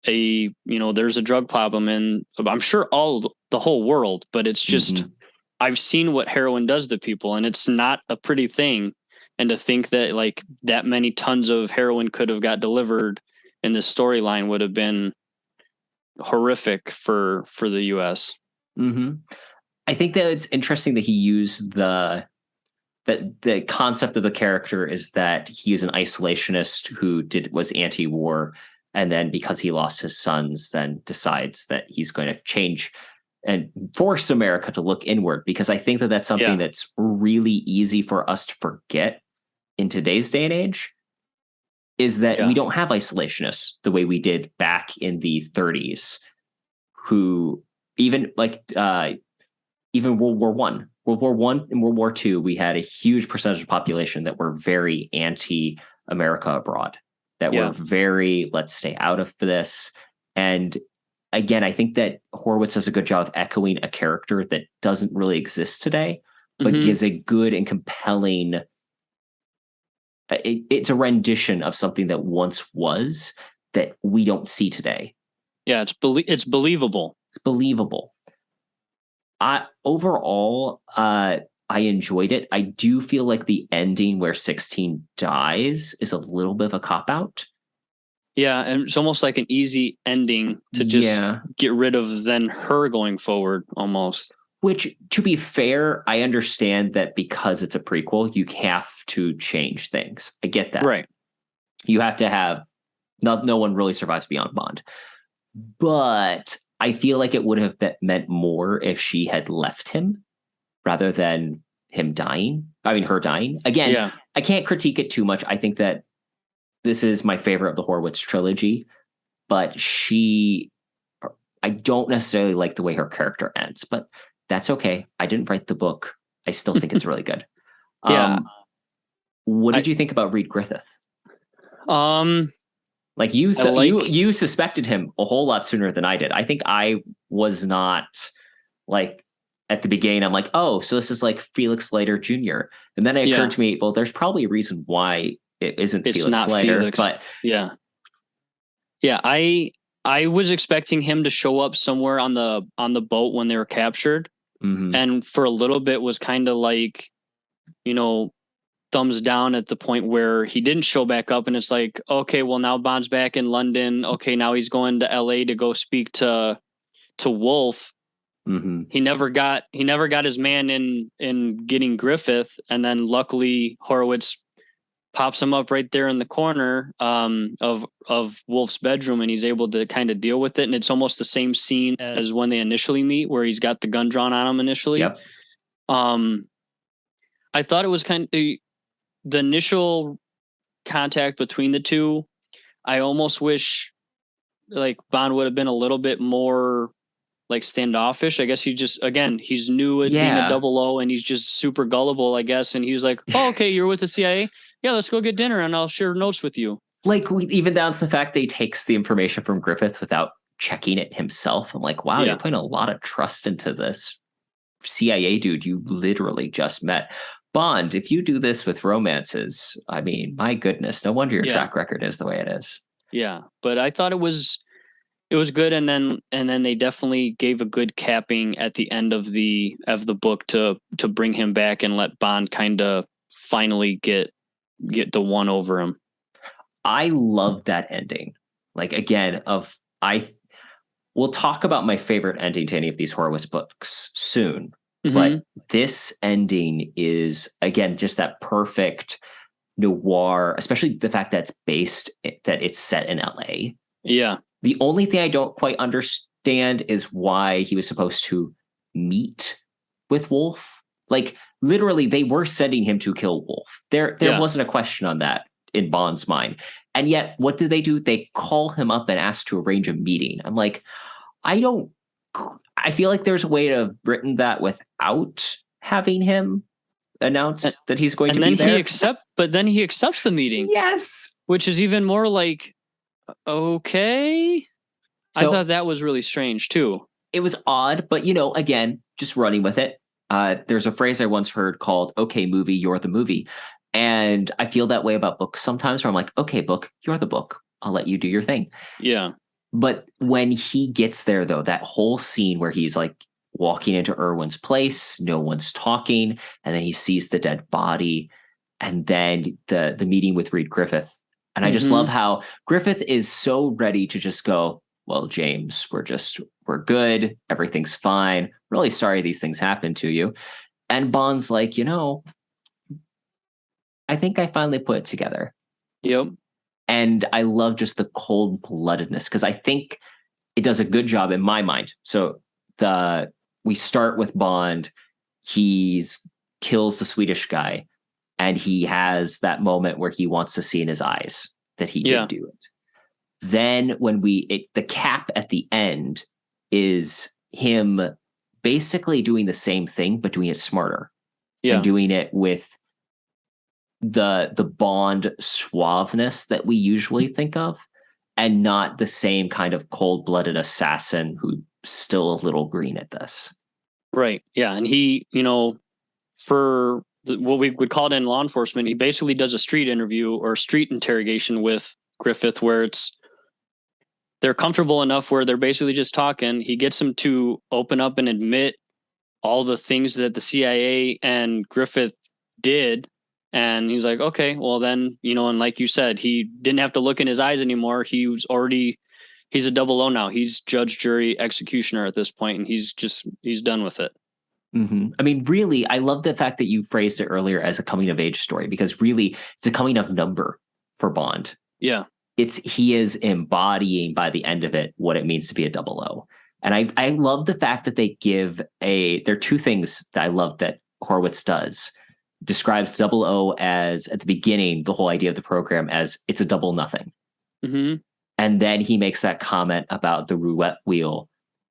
there's a drug problem, and I'm sure the whole world, but it's just, I've seen what heroin does to people, and it's not a pretty thing. And to think that like that many tons of heroin could have got delivered in this storyline would have been horrific for the US. I think that it's interesting that he used the concept of the character is that he is an isolationist who was anti-war. And then because he lost his sons, then decides that he's going to change and force America to look inward. Because I think that that's something that's really easy for us to forget in today's day and age, is that we don't have isolationists the way we did back in the 30s, who even like even World War I and World War II, we had a huge percentage of population that were very anti-America abroad. That were very, let's stay out of this. And again, I think that Horowitz does a good job of echoing a character that doesn't really exist today, but gives a good and compelling, it's a rendition of something that once was that we don't see today. Yeah, it's believable. It's believable. Overall, I enjoyed it. I do feel like the ending where 16 dies is a little bit of a cop-out. Yeah, and it's almost like an easy ending to just get rid of then her going forward almost. Which, to be fair, I understand that because it's a prequel, you have to change things. I get that. Right. You have to have, no one really survives beyond Bond. But I feel like it would have meant more if she had left him, rather than him dying. I mean, her dying. Again, I can't critique it too much. I think that this is my favorite of the Horowitz trilogy, but I don't necessarily like the way her character ends, but that's okay. I didn't write the book. I still think it's really good. What did you think about Reed Griffith? Like you suspected him a whole lot sooner than I did. I think I was not like at the beginning, I'm like, oh, so this is like Felix Slater Jr. And then it occurred to me, well, there's probably a reason why it's Felix not Slater, Felix. but yeah. I was expecting him to show up somewhere on the boat when they were captured, and for a little bit was kind of like, thumbs down at the point where he didn't show back up, and it's like, okay, well now Bond's back in London. Okay, now he's going to LA to go speak to Wolf. He never got his man in getting Griffith, and then luckily Horowitz pops him up right there in the corner of Wolf's bedroom, and he's able to kind of deal with it. And it's almost the same scene as when they initially meet, where he's got the gun drawn on him initially. Yep. I thought it was kind of the initial contact between the two. I almost wish like Bond would have been a little bit more like standoffish. I guess he's new at being a 00, and he's just super gullible, I guess. And he was like, oh, okay, you're with the CIA? Yeah, let's go get dinner and I'll share notes with you. Like, even down to the fact that he takes the information from Griffith without checking it himself. I'm like, wow, you're putting a lot of trust into this CIA dude you literally just met. Bond, if you do this with romances, I mean, my goodness, no wonder your track record is the way it is. Yeah, but I thought it was good, and then they definitely gave a good capping at the end of the book to bring him back and let Bond kind of finally get the one over him. I love that ending. Like, again, we'll talk about my favorite ending to any of these Horowitz books soon, but this ending is, again, just that perfect noir, especially the fact that it's set in LA. Yeah. The only thing I don't quite understand is why he was supposed to meet with Wolf. Like, literally, they were sending him to kill Wolf. There wasn't a question on that in Bond's mind. And yet, what do? They call him up and ask to arrange a meeting. I'm like, I feel like there's a way to have written that without having him announce that he's going to be there. But then he accepts the meeting. Yes. Which is even more like, okay. So, I thought that was really strange too. It was odd, but again, just running with it. There's a phrase I once heard called, okay, movie, you're the movie. And I feel that way about books sometimes, where I'm like, okay, book, you're the book. I'll let you do your thing. Yeah. But when he gets there, though, that whole scene where he's like walking into Irwin's place, no one's talking, and then he sees the dead body, and then the meeting with Reed Griffith. And I just love how Griffith is so ready to just go, well, James, we're good. Everything's fine. Really sorry these things happened to you. And Bond's like, I think I finally put it together. Yep. And I love just the cold-bloodedness, because I think it does a good job in my mind. So we start with Bond. He kills the Swedish guy, and he has that moment where he wants to see in his eyes that he did do it. Then when the cap at the end is him basically doing the same thing, but doing it smarter. Yeah. And doing it with the Bond suaveness that we usually think of, and not the same kind of cold-blooded assassin who's still a little green at this. Right. Yeah. And he, for what we would call it in law enforcement, he basically does a street interview or street interrogation with Griffith, where they're comfortable enough where they're basically just talking. He gets them to open up and admit all the things that the CIA and Griffith did. And he's like, okay, well then, and like you said, he didn't have to look in his eyes anymore. He's a 00 now. He's judge, jury, executioner at this point, and he's done with it. Mm-hmm. I mean, really, I love the fact that you phrased it earlier as a coming of age story, because really it's a coming of number for Bond. Yeah. He is embodying by the end of it what it means to be a 00. And I love the fact that they there are two things that I love that Horowitz describes 00 as, at the beginning, the whole idea of the program as it's a double nothing. Mm-hmm. And then he makes that comment about the roulette wheel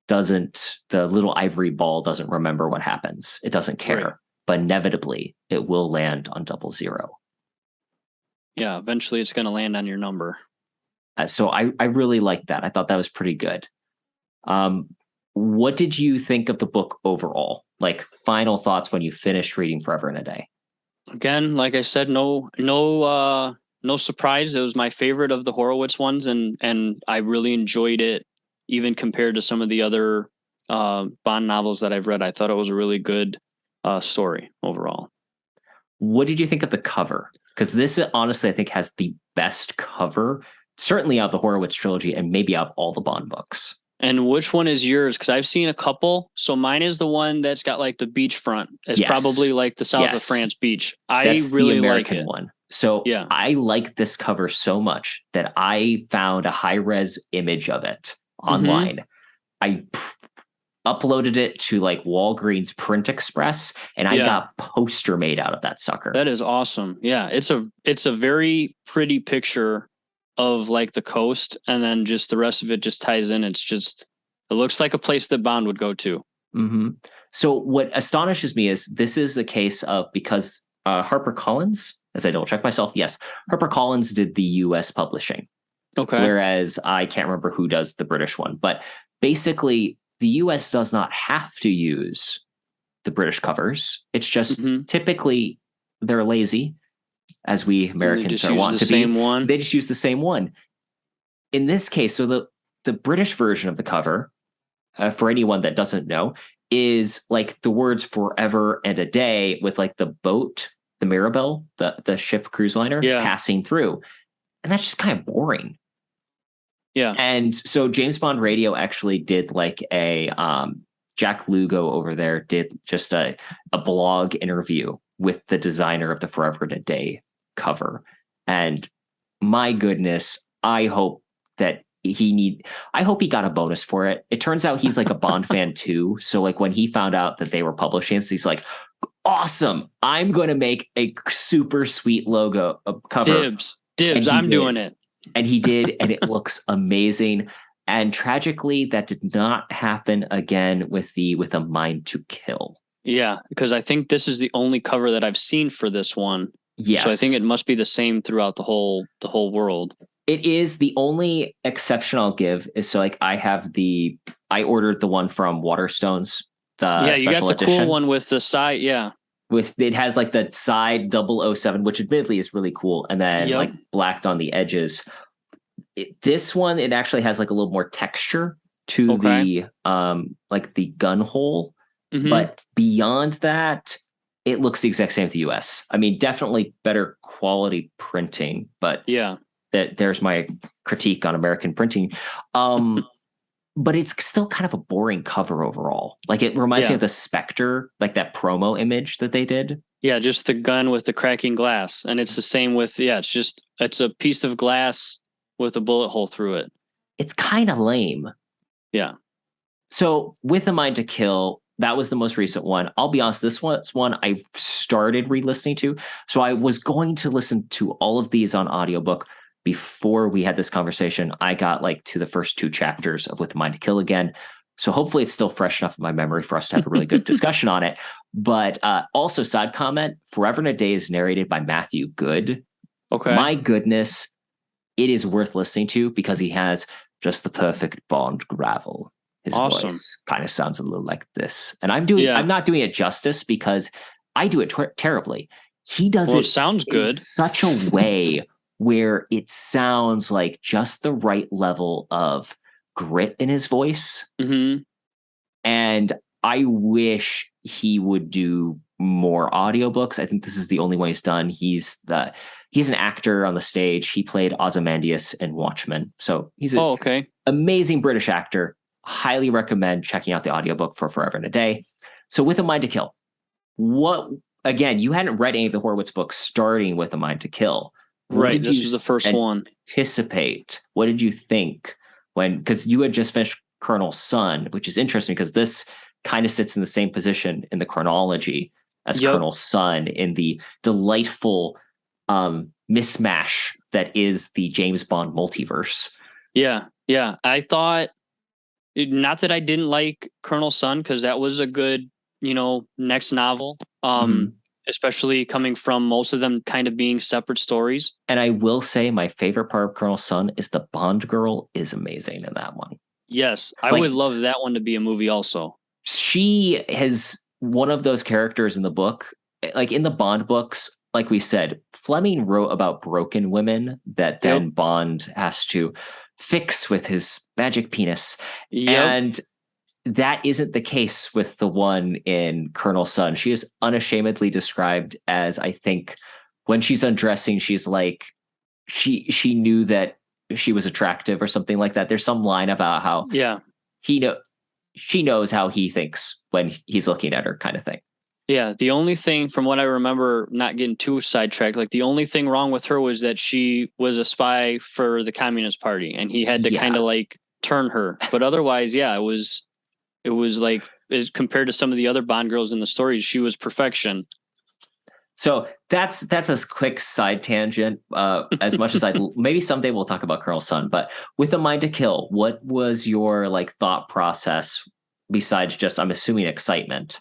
the little ivory ball doesn't remember what happens. It doesn't care, right. But inevitably it will land on 00. Yeah. Eventually it's going to land on your number. So I really liked that. I thought that was pretty good. What did you think of the book overall? Like, final thoughts when you finished reading Forever and a Day? Again, like I said, no surprise. It was my favorite of the Horowitz ones, and I really enjoyed it, even compared to some of the other Bond novels that I've read. I thought it was a really good story overall. What did you think of the cover? Because this, honestly, I think has the best cover, certainly out of the Horowitz trilogy, and maybe out of all the Bond books. And which one is yours? Because I've seen a couple. So mine is the one that's got like the beachfront. It's probably like the south of France beach. That's really the American like it. one. So yeah. I like this cover so much that I found a high-res image of it online. I uploaded it to like Walgreens Print Express, and I got poster made out of that sucker. That is awesome. Yeah, it's a very pretty picture of like the coast, and then just the rest of it just ties in. It looks like a place that Bond would go to. So what astonishes me is this is a case of, because HarperCollins, as I double check myself, yes, HarperCollins did the US publishing. Okay. Whereas I can't remember who does the British one, but basically the US does not have to use the British covers. It's just typically they're lazy, as we Americans are wont to be. They just use the same one. In this case, so the British version of the cover, for anyone that doesn't know, is like the words "forever and a day" with like the boat, the Mirabelle, the ship cruise liner passing through, and that's just kind of boring. Yeah. And so James Bond Radio actually did like a Jack Lugo over there did just a blog interview with the designer of the Forever and a Day cover. And my goodness, I hope he got a bonus for it. It turns out he's like a Bond fan too. So like when he found out that they were publishing this, he's like, awesome, I'm going to make a super sweet logo cover. Dibs, I'm doing it. And he did, and it looks amazing. And tragically, that did not happen again with A Mind to Kill. Yeah, because I think this is the only cover that I've seen for this one. Yes. So I think it must be the same throughout the whole world. It is. The only exception I'll give is, so like I ordered the one from Waterstones, the special edition. You got the cool one with the side, it has like the side 007, which admittedly is really cool, and then like blacked on the edges. This one, it actually has like a little more texture to the like the gun hole, but beyond that, it looks the exact same as the US. I mean, definitely better quality printing, but there's my critique on American printing. But it's still kind of a boring cover overall. Like it reminds me of the Spectre, like that promo image that they did. Yeah, just the gun with the cracking glass. And it's the same with, it's a piece of glass with a bullet hole through it. It's kind of lame. Yeah. So with A Mind to Kill, that was the most recent one. I'll be honest, this was one I've started re-listening to. So I was going to listen to all of these on audiobook. Before we had this conversation, I got like to the first 2 chapters of With a Mind to Kill again. So hopefully it's still fresh enough in my memory for us to have a really good discussion on it. But also, side comment, Forever and a Day is narrated by Matthew Good. Okay. My goodness, it is worth listening to because he has just the perfect Bond gravel. His voice kind of sounds a little like this. And I'm not doing it justice because I do it terribly. He does it sounds good in such a way where it sounds like just the right level of grit in his voice. And I wish he would do more audiobooks. I think this is the only one he's done. He's an actor on the stage. He played Ozymandias in Watchmen. So he's an amazing British actor. Highly recommend checking out the audiobook for Forever and a Day. So With a Mind to Kill, again, you hadn't read any of the Horowitz books starting with A Mind to Kill. Right, this was the first one. Anticipate? What did you think because you had just finished Colonel Sun, which is interesting because this kind of sits in the same position in the chronology as Colonel Sun in the delightful mismatch that is the James Bond multiverse. Yeah. I thought, not that I didn't like Colonel Sun, because that was a good, next novel. Especially coming from most of them kind of being separate stories. And I will say my favorite part of Colonel Sun is the Bond girl is amazing in that one. Yes, I would love that one to be a movie also. She has one of those characters in the book, like in the Bond books, like we said, Fleming wrote about broken women that then Bond has to fix with his magic penis. And that isn't the case with the one in Colonel Sun. She is unashamedly described as, I think, when she's undressing, she's like, she knew that she was attractive or something like that. There's some line about how she knows how he thinks when he's looking at her, kind of thing. Yeah, the only thing from what I remember, not getting too sidetracked, like the only thing wrong with her was that she was a spy for the Communist Party, and he had to kind of like turn her. But otherwise, yeah, it was like, compared to some of the other Bond girls in the stories, she was perfection. So that's a quick side tangent. As much as maybe someday we'll talk about Colonel Sun, but with A Mind to Kill, what was your like thought process besides just, I'm assuming, excitement?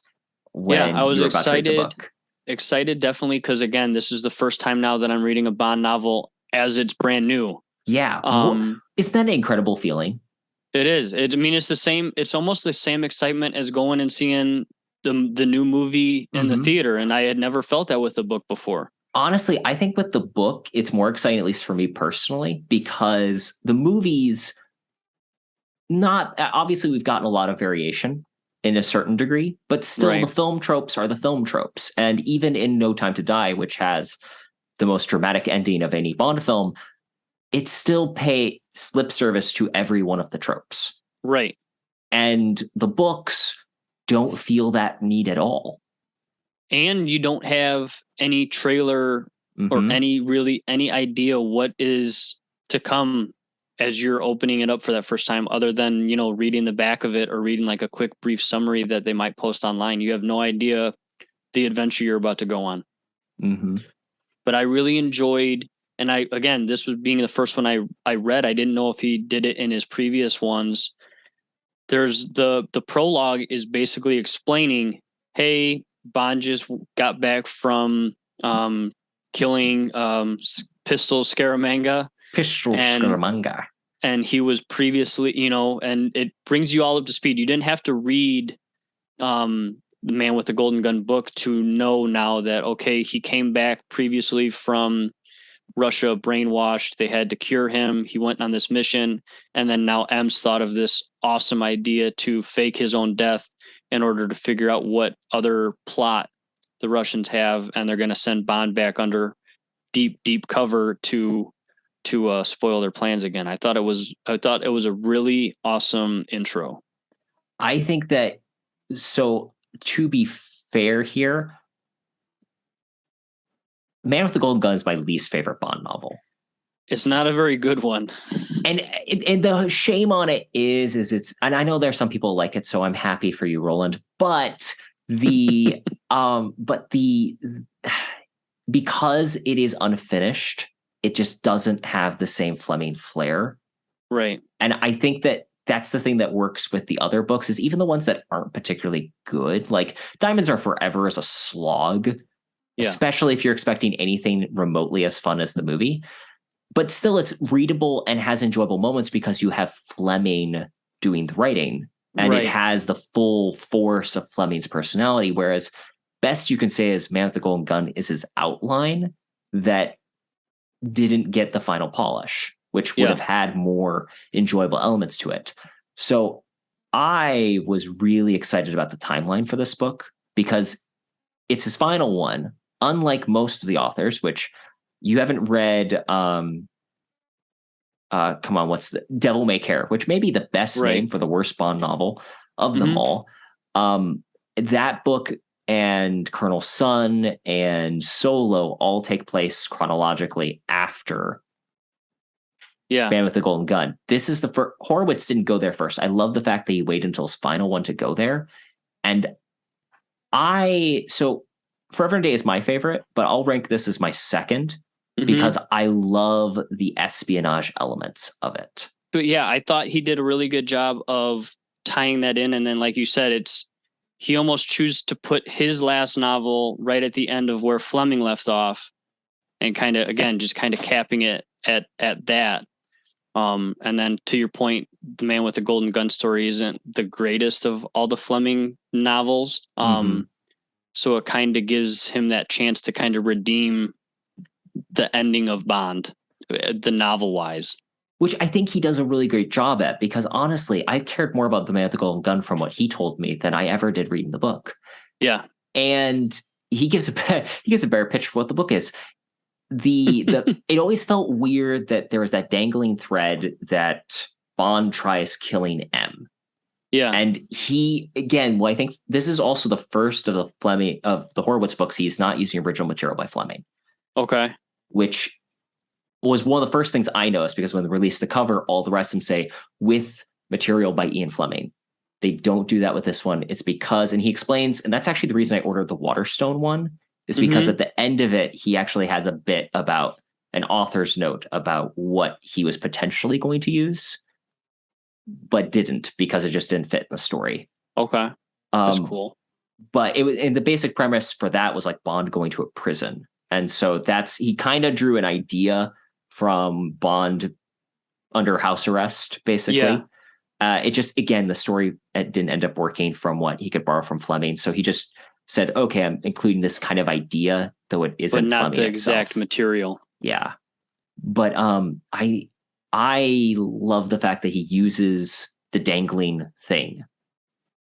When I was excited. Book? Excited, definitely, because again, this is the first time now that I'm reading a Bond novel as it's brand new. Yeah, isn't that an incredible feeling? It is. I mean, it's the same. It's almost the same excitement as going and seeing the new movie in the theater, and I had never felt that with the book before. Honestly, I think with the book, it's more exciting, at least for me personally, because the movies, not obviously, we've gotten a lot of variation in a certain degree, but still the film tropes are the film tropes. And even in No Time to Die, which has the most dramatic ending of any Bond film, it still pay lip service to every one of the tropes. Right. And the books don't feel that need at all. And you don't have any trailer or any idea what is to come as you're opening it up for that first time, other than, reading the back of it or reading like a quick brief summary that they might post online. You have no idea the adventure you're about to go on. But I really enjoyed, and this was being the first one I read. I didn't know if he did it in his previous ones. There's the prologue is basically explaining, hey, Bond just got back from killing Pistol Scaramanga. And he was previously, and it brings you all up to speed. You didn't have to read the Man with the Golden Gun book to know now that, okay, he came back previously from Russia, brainwashed. They had to cure him. He went on this mission. And then now M's thought of this awesome idea to fake his own death in order to figure out what other plot the Russians have. And they're going to send Bond back under deep cover to spoil their plans again. I thought it was a really awesome intro. I think that, so to be fair here, Man with the Golden Gun is my least favorite Bond novel. It's not a very good one. And the shame on it is it's, and I know there's some people like it, so I'm happy for you, Roland, but because it is unfinished, it just doesn't have the same Fleming flair. Right. And I think that that's the thing that works with the other books, is even the ones that aren't particularly good, like Diamonds Are Forever is a slog, especially if you're expecting anything remotely as fun as the movie. But still, it's readable and has enjoyable moments because you have Fleming doing the writing, and it has the full force of Fleming's personality. Whereas best you can say is Man with the Golden Gun is his outline that didn't get the final polish, which would have had more enjoyable elements to it. So I was really excited about the timeline for this book because it's his final one, unlike most of the authors, which you haven't read. Come on, what's the Devil May Care, which may be the best name for the worst Bond novel of them all. That book and Colonel Sun and Solo all take place chronologically after Man with the Golden Gun. This is Horowitz didn't go there first. I love the fact that he waited until his final one to go there. And so Forever and a Day is my favorite, but I'll rank this as my second because I love the espionage elements of it. But yeah, I thought he did a really good job of tying that in. And then, like you said, he almost chose to put his last novel right at the end of where Fleming left off, and kind of, again, just kind of capping it at that. And then to your point, the Man with the Golden Gun story isn't the greatest of all the Fleming novels. So it kind of gives him that chance to kind of redeem the ending of Bond, the novel wise. Which I think he does a really great job at, because honestly, I cared more about the Man with the Golden Gun from what he told me than I ever did reading the book. Yeah. And he gives a better picture for what the book is. It always felt weird that there was that dangling thread that Bond tries killing M. Yeah. And he, again, well, I think this is also the first of the Horowitz books he's not using original material by Fleming. Okay. Which was one of the first things I noticed, because when they released the cover, all the rest of them say with material by Ian Fleming. They don't do that with this one. It's because, and he explains, and that's actually the reason I ordered the Waterstone one, is because at the end of it, he actually has a bit about an author's note about what he was potentially going to use, but didn't, because it just didn't fit in the story. Okay. That's cool. But it was, and the basic premise for that was like Bond going to a prison. And so he kind of drew an idea from Bond under house arrest, basically. Yeah. It just, again, the story didn't end up working from what he could borrow from Fleming. So he just said, okay, I'm including this kind of idea, though it isn't Fleming But not the itself. exact material. Yeah. But I love the fact that he uses the dangling thing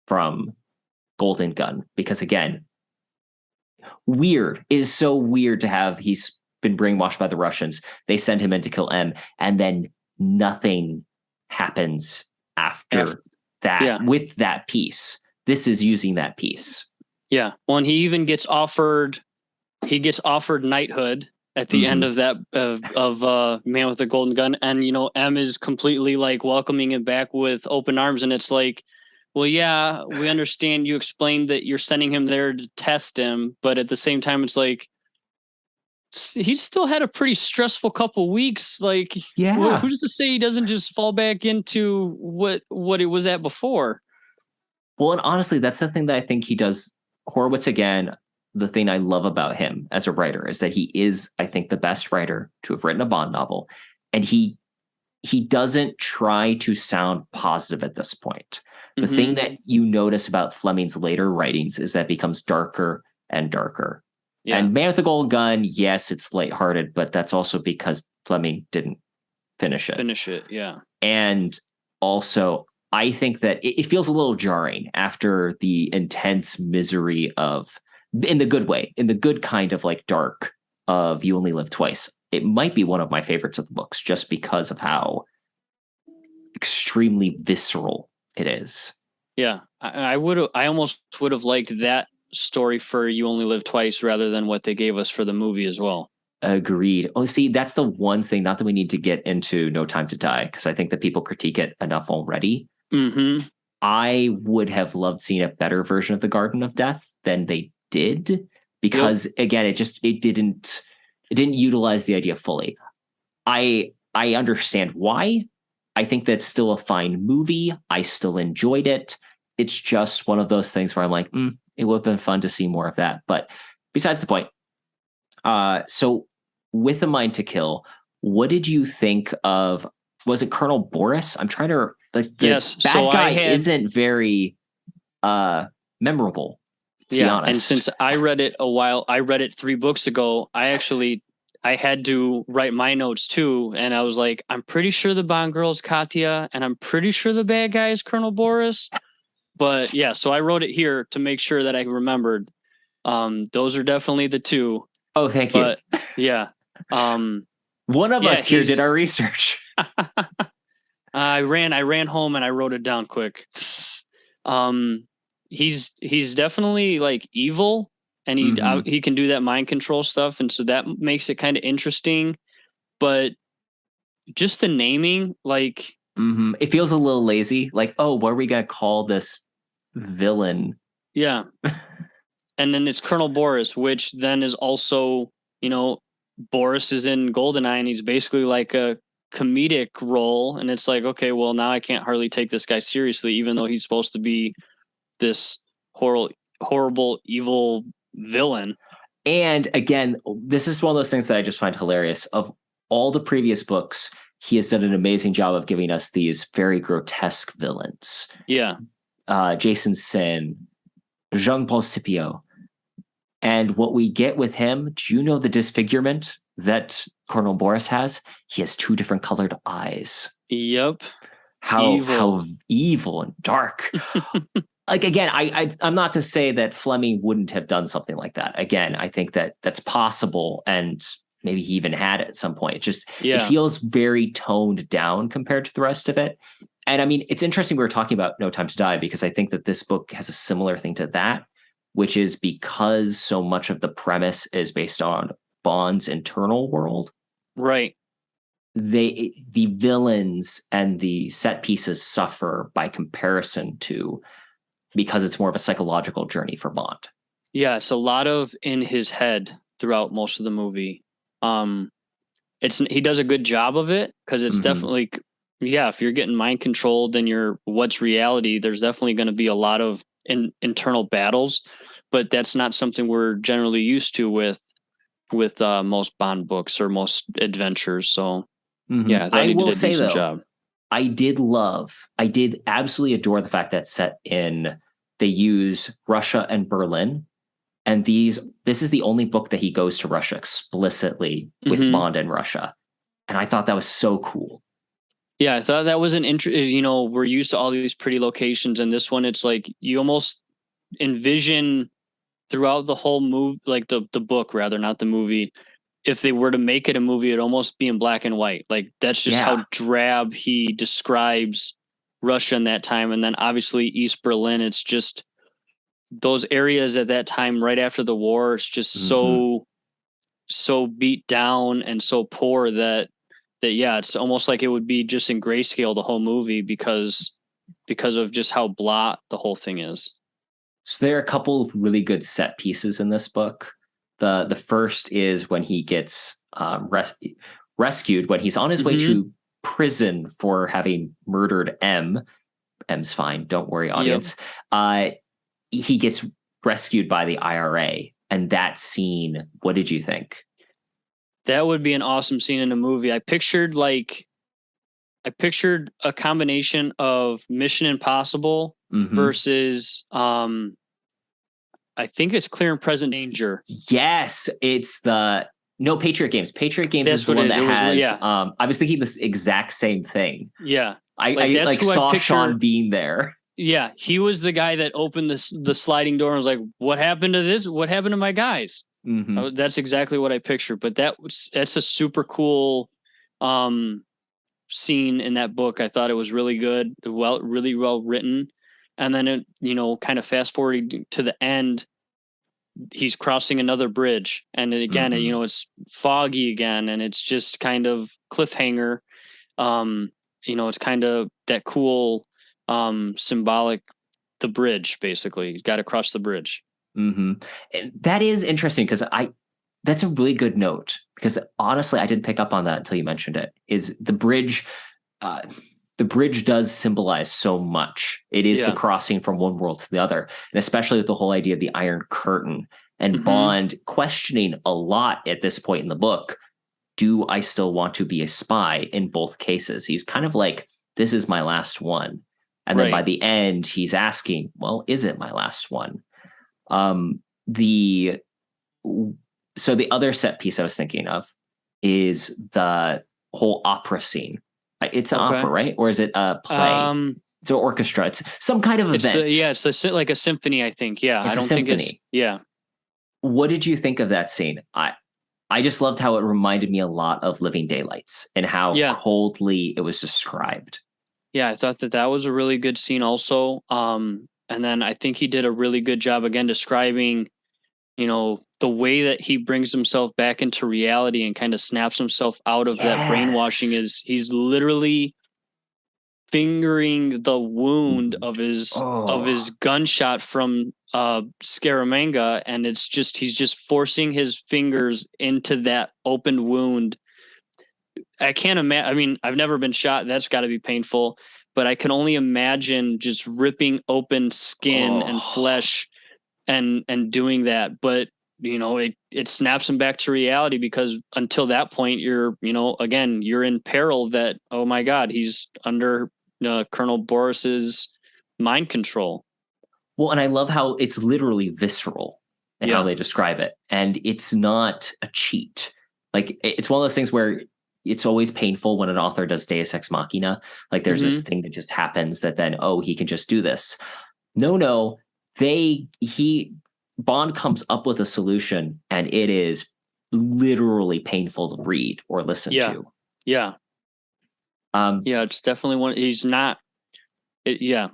from Golden Gun, because again, weird. It is so weird to have, he's been brainwashed by the Russians. They send him in to kill M, and then nothing happens after that with that piece. This is using that piece. Yeah. Well, and he even gets offered knighthood at the end of that of Man with the Golden Gun, and M is completely like welcoming him back with open arms, and it's like, well, yeah, we understand you explained that you're sending him there to test him, but at the same time, it's like he's still had a pretty stressful couple weeks. Like, who's to say he doesn't just fall back into what it was at before? Well, and honestly, that's the thing that I think he does. Horowitz, again, the thing I love about him as a writer is that he is, I think, the best writer to have written a Bond novel. And he doesn't try to sound positive at this point. The thing that you notice about Fleming's later writings is that it becomes darker and darker. Yeah. And Man with the Golden Gun, yes, it's lighthearted, but that's also because Fleming didn't finish it. Yeah. And also, I think that it feels a little jarring after the intense misery of, in the good way, in the good kind of like dark of You Only Live Twice. It might be one of my favorites of the books just because of how extremely visceral it is. Yeah. I almost would have liked that story for You Only Live Twice rather than what they gave us for the movie as well. Agreed. Oh, see, that's the one thing, not that we need to get into No Time to Die, because I think that people critique it enough already. I would have loved seeing a better version of the Garden of Death than they did, because again, it didn't utilize the idea fully. I understand why. I think that's still a fine movie. I still enjoyed it. It's just one of those things where I'm like, it would have been fun to see more of that. But besides the point, so with A Mind to Kill, what did you think of, was it Colonel Boris? I'm trying to, like, the bad guy isn't very memorable, to be honest. And since I read it 3 books ago, I had to write my notes too, and I was like, I'm pretty sure the Bond girl is Katya, and I'm pretty sure the bad guy is Colonel Boris. But yeah, so I wrote it here to make sure that I remembered. Those are definitely the two. Oh, thank you. Yeah. One of us here did our research. I ran home and I wrote it down quick. He's definitely like evil, and he can do that mind control stuff, and so that makes it kind of interesting. But just the naming, like, it feels a little lazy. Like, oh, what are we gonna call this villain? Yeah. And then it's Colonel Boris, which then is also, Boris is in GoldenEye, and he's basically like a comedic role, and it's like, okay, well, now I can't hardly take this guy seriously, even though he's supposed to be this horrible evil villain. And again, this is one of those things that I just find hilarious. Of all the previous books, he has done an amazing job of giving us these very grotesque villains. Yeah. Jason Sin, Jean-Paul Scipio. And what we get with him, do you know the disfigurement that Colonel Boris has? He has 2 different colored eyes. Yep. How evil and dark. Like, again, I'm not to say that Fleming wouldn't have done something like that. Again, I think that that's possible, and maybe he even had it at some point. It feels very toned down compared to the rest of it. And I mean, it's interesting we were talking about No Time to Die, because I think that this book has a similar thing to that, which is because so much of the premise is based on Bond's internal world. Right. The villains and the set pieces suffer by comparison to, because it's more of a psychological journey for Bond. Yeah, it's a lot of in his head throughout most of the movie. He does a good job of it, because it's definitely, if you're getting mind controlled and what's reality, there's definitely going to be a lot of internal battles, but that's not something we're generally used to with most Bond books or most adventures. So yeah, I will say though, job. I did absolutely adore the fact that they use Russia and Berlin. And this is the only book that he goes to Russia explicitly with Bond and Russia. And I thought that was so cool. Yeah, I thought that was an interesting, we're used to all these pretty locations, and this one, it's like you almost envision throughout the whole movie, like the book rather, not the movie. If they were to make it a movie, it'd almost be in black and white. Like, that's just how drab he describes Russia in that time. And then obviously East Berlin, it's just those areas at that time, right after the war, it's just so beat down and so poor that it's almost like it would be just in grayscale the whole movie because of just how blah the whole thing is. So there are a couple of really good set pieces in this book. The first is when he gets rescued, when he's on his way to prison for having murdered M. M's fine, don't worry, audience. Yep. He gets rescued by the IRA, and that scene, what did you think? That would be an awesome scene in a movie. I pictured a combination of Mission Impossible versus I think it's Clear and Present Danger. Yes, it's Patriot Games. Patriot Games is the one that has. I was thinking this exact same thing. Yeah, I saw Sean Bean there. Yeah, he was the guy that opened the sliding door and was like, "What happened to this? What happened to my guys?" That's exactly what I pictured. But that's a super cool scene in that book. I thought it was really good, really well written. And then it, kind of fast forwarding to the end, he's crossing another bridge, and then again, it's foggy again, and it's just kind of cliffhanger. It's kind of that cool symbolic, the bridge, basically. You got to cross the bridge. And that is interesting, because that's a really good note, because honestly, I didn't pick up on that until you mentioned it. Is the bridge does symbolize so much. It is the crossing from one world to the other, and especially with the whole idea of the Iron Curtain and Bond questioning a lot at this point in the book. Do I still want to be a spy? In both cases, he's kind of like, this is my last one. And then by the end, he's asking, well, is it my last one? The other set piece I was thinking of is the whole opera scene. It's an opera, right? Or is it a play? It's an orchestra. It's some kind of event. It's like a symphony, I think. Yeah, I don't think it's. Yeah. What did you think of that scene? I just loved how it reminded me a lot of Living Daylights and how coldly it was described. Yeah, I thought that was a really good scene also. And then I think he did a really good job again describing, the way that he brings himself back into reality and kind of snaps himself out of that brainwashing is he's literally fingering the wound of his gunshot from Scaramanga, and it's just he's just forcing his fingers into that opened wound. I can't imagine. I mean, I've never been shot. That's got to be painful. But I can only imagine just ripping open skin and flesh and doing that. But it snaps him back to reality, because until that point, you're in peril that, oh my God, he's under Colonel Boris's mind control. Well, and I love how it's literally visceral in how they describe it. And it's not a cheat. Like, it's one of those things where it's always painful when an author does Deus Ex Machina. Like, there's this thing that just happens that then, he can just do this. No, Bond comes up with a solution, and it is literally painful to read or listen to. Yeah. It's definitely one. He's not.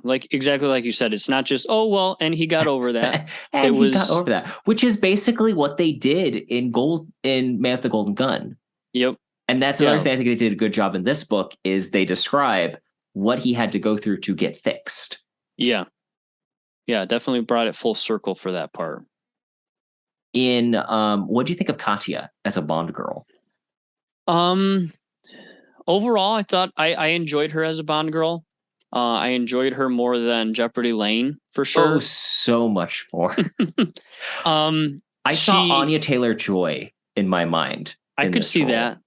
Like exactly like you said, it's not just, and he got over that. Got over that, which is basically what they did in Man with the Golden Gun. Yep. And that's another thing I think they did a good job in this book, is they describe what he had to go through to get fixed. Yeah. Yeah, definitely brought it full circle for that part. What do you think of Katya as a Bond girl? Overall, I thought I enjoyed her as a Bond girl. I enjoyed her more than Jeopardy Lane, for sure. Oh, so much more. I saw Anya Taylor-Joy in my mind. I could see that.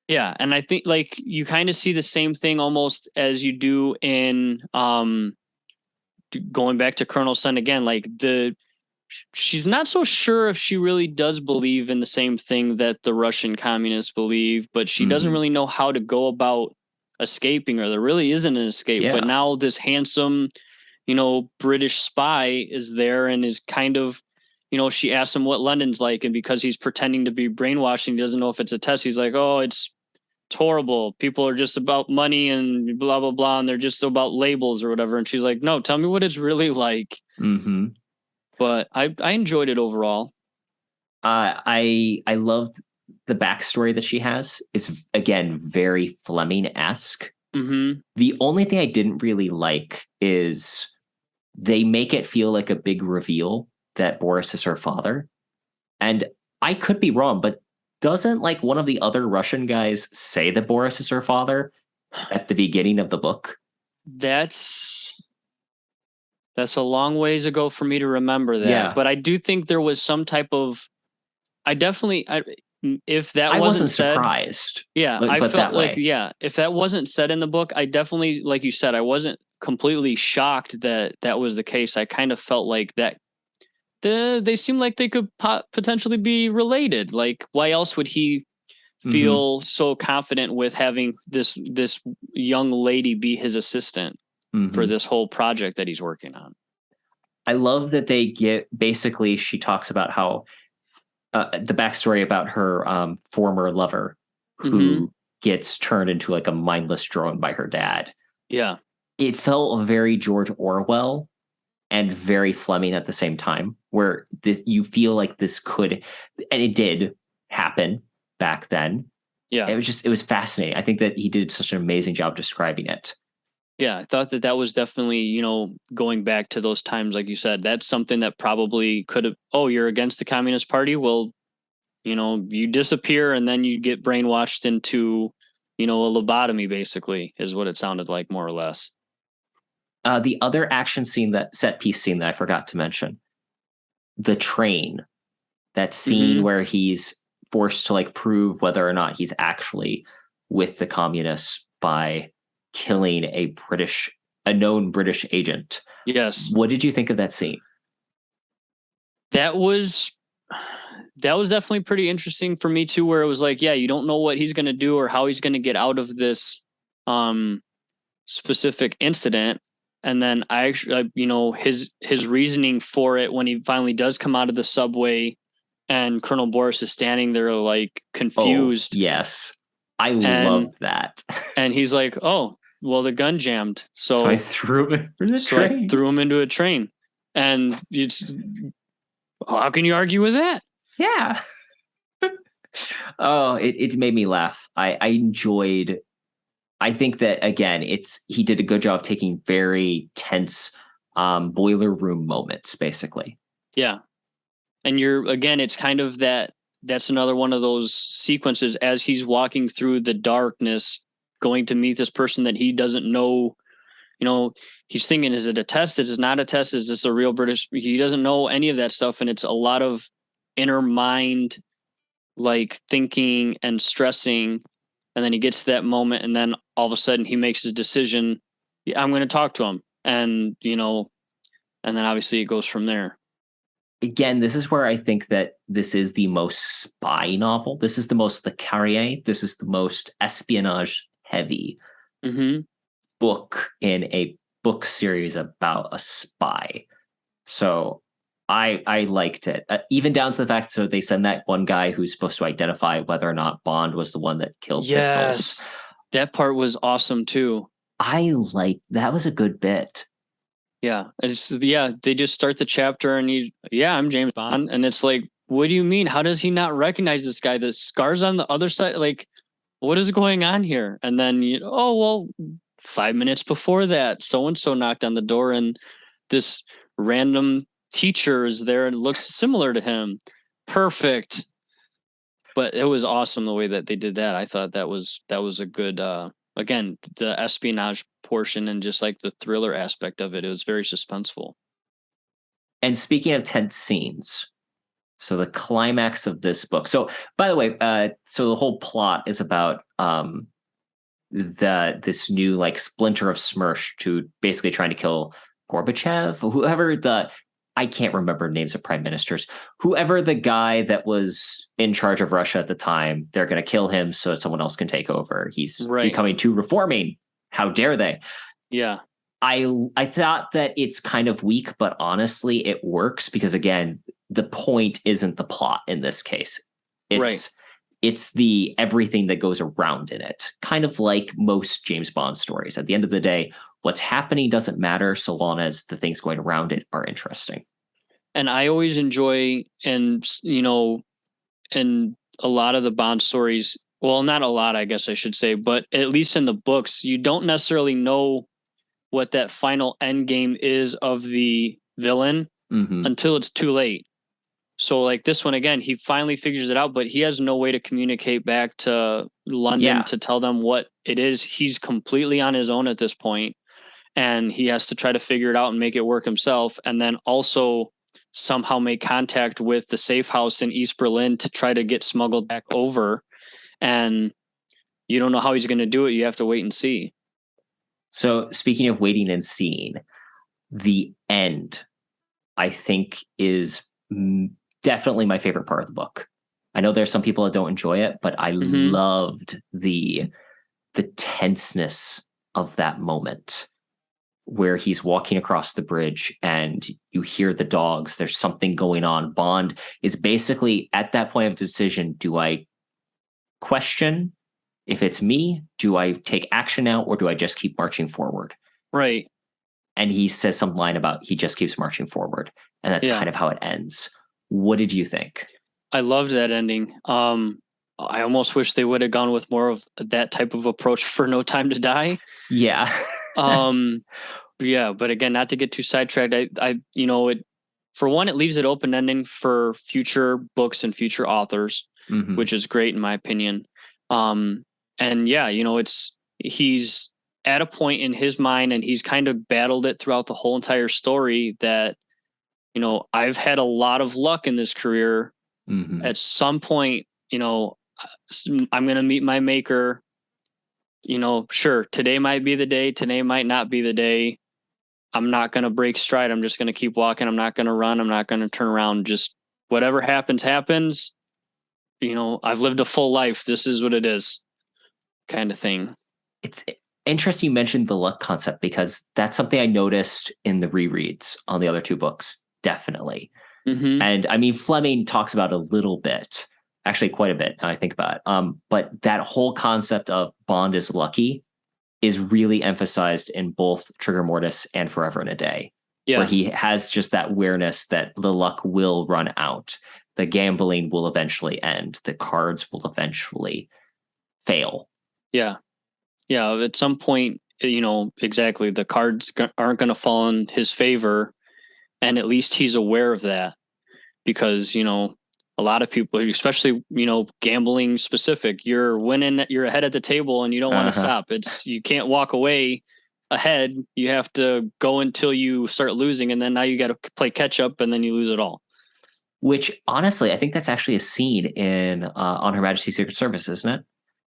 Yeah, and I think like you kind of see the same thing almost as you do in going back to Colonel Sun again. Like she's not so sure if she really does believe in the same thing that the Russian communists believe, but she doesn't really know how to go about escaping, or there really isn't an escape. But now this handsome, British spy is there and is kind of, she asks him what London's like, and because he's pretending to be brainwashing, he doesn't know if it's a test. He's like, oh, it's horrible. People are just about money and blah, blah, blah. And they're just about labels or whatever. And she's like, no, tell me what it's really like. Mm-hmm. But I enjoyed it overall. I loved the backstory that she has. Is again very Fleming-esque. Mm-hmm. The only thing I didn't really like is they make it feel like a big reveal that Boris is her father. And I could be wrong, but doesn't like one of the other Russian guys say that Boris is her father at the beginning of the book? That's a long ways ago for me to remember that. Yeah. But I do think there was some type of, if that I wasn't said, surprised. Yeah, I felt like, if that wasn't said in the book, I definitely, like you said, I wasn't completely shocked that that was the case. I kind of felt like that they seemed like they could potentially be related. Like, why else would he feel so confident with having this young lady be his assistant for this whole project that he's working on? I love that they basically, she talks about how the backstory about her former lover who gets turned into like a mindless drone by her dad. Yeah. It felt very George Orwell and very Fleming at the same time, where you feel like this could, and it did happen back then. Yeah. It was fascinating. I think that he did such an amazing job describing it. Yeah, I thought that was definitely, going back to those times, like you said, that's something that probably could have, you're against the Communist Party? Well, you disappear and then you get brainwashed into, a lobotomy, basically, is what it sounded like, more or less. The other set piece scene that I forgot to mention, the train, that scene where he's forced to like prove whether or not he's actually with the communists by killing a known British agent. Yes. What did you think of that scene? That was definitely pretty interesting for me too, where it was like, you don't know what he's going to do or how he's going to get out of this specific incident. And then I actually, his reasoning for it when he finally does come out of the subway and Colonel Boris is standing there like confused. Oh, yes. I love that. And he's like, oh, well, the gun jammed. So I threw him into a train. And how can you argue with that? Yeah. Oh, it made me laugh. I enjoyed. I think that again, he did a good job of taking very tense boiler room moments, basically. Yeah. And it's kind of that's another one of those sequences as he's walking through the darkness, going to meet this person that he doesn't know. He's thinking, is it a test? Is it not a test? Is this a real British? He doesn't know any of that stuff. And it's a lot of inner mind, like thinking and stressing. And then he gets to that moment, and then all of a sudden he makes his decision. Yeah, I'm going to talk to him. And, and then obviously it goes from there. Again, this is where I think that this is the most spy novel. This is the most Le Carrier. This is the most espionage heavy book in a book series about a spy. So I liked it, even down to the fact so they send that one guy who's supposed to identify whether or not Bond was the one that killed Pistols. That part was awesome too. That was a good bit. Yeah, they just start the chapter and I'm James Bond, and it's like, what do you mean? How does he not recognize this guy? The scars on the other side, like, what is going on here? And then 5 minutes before that, so and so knocked on the door, and this random teacher is there and looks similar to him. Perfect. But it was awesome the way that they did that. I thought that was a good again, the espionage portion and just like the thriller aspect of it. It was very suspenseful. And speaking of tense scenes, so the climax of this book. So by the way, so the whole plot is about this new like splinter of Smersh to basically trying to kill Gorbachev, whoever I can't remember names of prime ministers, whoever the guy that was in charge of Russia at the time, they're going to kill him so someone else can take over. He's becoming too reforming. How dare they? Yeah. I thought that it's kind of weak, but honestly, it works because, again, the point isn't the plot in this case. It's the everything that goes around in it, kind of like most James Bond stories. At the end of the day, what's happening doesn't matter so long as the things going around it are interesting. And I always enjoy, and in a lot of the Bond stories, well, not a lot, I guess I should say, but at least in the books, you don't necessarily know what that final end game is of the villain until it's too late. So like this one, again, he finally figures it out, but he has no way to communicate back to London to tell them what it is. He's completely on his own at this point, and he has to try to figure it out and make it work himself. And then also somehow make contact with the safe house in East Berlin to try to get smuggled back over. And you don't know how he's going to do it. You have to wait and see. So speaking of waiting and seeing, the end, I think, is definitely my favorite part of the book. I know there's some people that don't enjoy it, but I loved the tenseness of that moment where he's walking across the bridge and you hear the dogs. There's something going on. Bond is basically at that point of decision. Do I question if it's me? Do I take action now, or do I just keep marching forward? Right. And he says some line about he just keeps marching forward. And that's kind of how it ends. What did you think? I loved that ending. I almost wish they would have gone with more of that type of approach for No Time to Die. Yeah. Yeah, but again, not to get too sidetracked, for one, it leaves it open ending for future books and future authors, which is great in my opinion. And yeah, he's at a point in his mind, and he's kind of battled it throughout the whole entire story that, I've had a lot of luck in this career. At some point, I'm going to meet my maker. Sure, today might be the day, today might not be the day. I'm not going to break stride. I'm just going to keep walking. I'm not going to run. I'm not going to turn around. Just whatever happens. I've lived a full life. This is what it is, kind of thing. It's interesting you mentioned the luck concept, because that's something I noticed in the rereads on the other two books, definitely. And I mean, Fleming talks about it a little bit, actually quite a bit, now I think about it. But that whole concept of Bond is lucky is really emphasized in both Trigger Mortis and Forever and a Day, where he has just that awareness that the luck will run out. The gambling will eventually end. The cards will eventually fail. Yeah. Yeah. At some point, exactly. The cards aren't going to fall in his favor. And at least he's aware of that, because, a lot of people, especially, gambling specific, you're winning, you're ahead at the table and you don't want to stop. You can't walk away ahead. You have to go until you start losing. And then now you got to play catch up, and then you lose it all. which honestly, I think that's actually a scene in On Her Majesty's Secret Service, isn't it?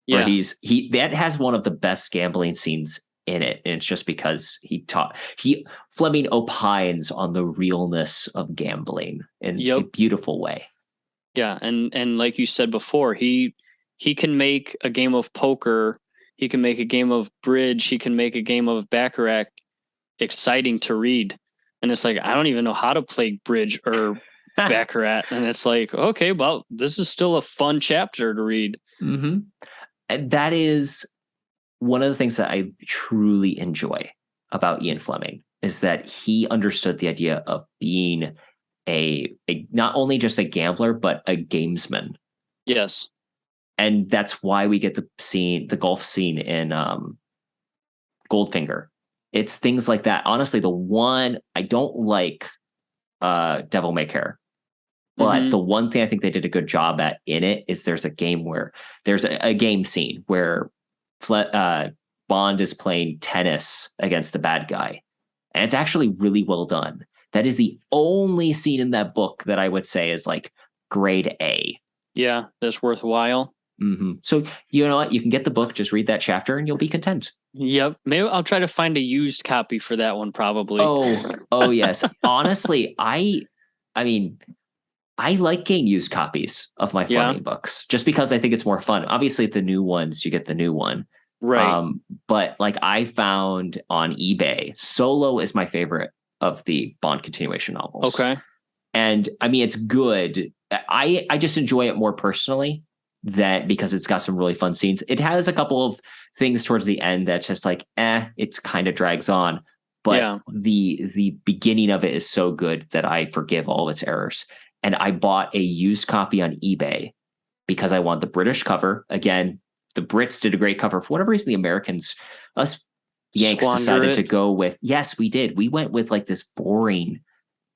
Where Yeah. that has one of the best gambling scenes in it, and it's just because Fleming opines on the realness of gambling in a beautiful way. Yeah, and like you said before, he can make a game of poker, he can make a game of bridge, he can make a game of baccarat exciting to read. And it's like, I don't even know how to play bridge or baccarat, and it's like, okay, well, this is still a fun chapter to read. Mm-hmm. And that is one of the things that I truly enjoy about Ian Fleming, is that he understood the idea of being a not only just a gambler, but a gamesman. Yes. And that's why we get the golf scene in Goldfinger. It's things like that. Honestly, the one I don't like, Devil May Care, but the one thing I think they did a good job at in it is there's a game where there's a game scene where Bond is playing tennis against the bad guy, and it's actually really well done. That is the only scene in that book that I would say is like grade A. Yeah, that's worthwhile. Mm-hmm. So you know what? You can get the book, just read that chapter, and you'll be content. Yep. Maybe I'll try to find a used copy for that one, probably. Oh yes. Honestly, I mean, I like getting used copies of my Fleming books just because I think it's more fun. Obviously, the new ones, you get the new one. Right. But like I found on eBay, Solo is my favorite of the Bond continuation novels. Okay. And I mean, it's good. I just enjoy it more personally, that because it's got some really fun scenes. It has a couple of things towards the end that's just like, it's kind of drags on. But the beginning of it is so good that I forgive all of its errors. And I bought a used copy on eBay because I want the British cover. Again, the Brits did a great cover. For whatever reason, the Americans, us Yanks, decided to go with, yes, we did. We went with like this boring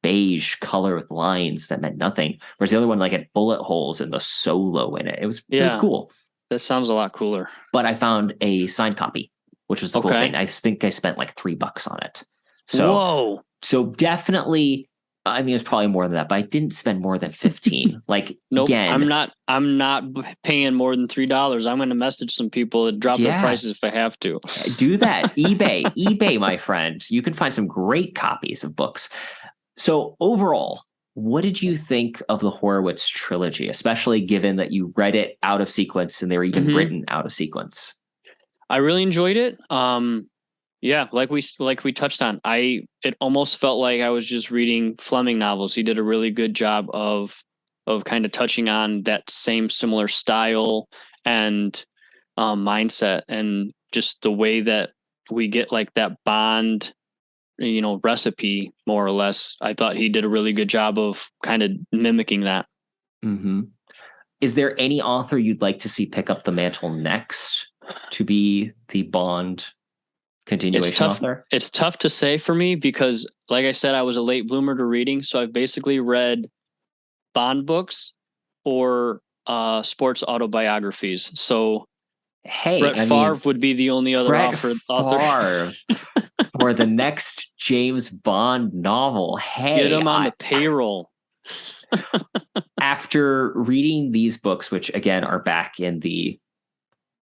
beige color with lines that meant nothing. Whereas the other one like had bullet holes and the Solo in it. It was cool. That sounds a lot cooler. But I found a signed copy, which was the cool thing. I think I spent like $3 on it. So definitely, I mean, it's probably more than that, but I didn't spend more than 15. Like, nope, again, I'm not paying more than $3. I'm going to message some people to drop their prices if I have to. Do that. eBay, my friend. You can find some great copies of books. So overall, what did you think of the Horowitz trilogy, especially given that you read it out of sequence and they were even written out of sequence? I really enjoyed it. Yeah, like we touched on, it almost felt like I was just reading Fleming novels. He did a really good job of kind of touching on that same similar style and mindset, and just the way that we get like that Bond, recipe, more or less. I thought he did a really good job of kind of mimicking that. Mm-hmm. Is there any author you'd like to see pick up the mantle next to be the Bond continuation author? It's tough to say for me because, like I said, I was a late bloomer to reading, so I've basically read Bond books or sports autobiographies. So Brett Favre would be the only other author. For the next James Bond novel. Hey, get him on the payroll. After reading these books, which again are back in the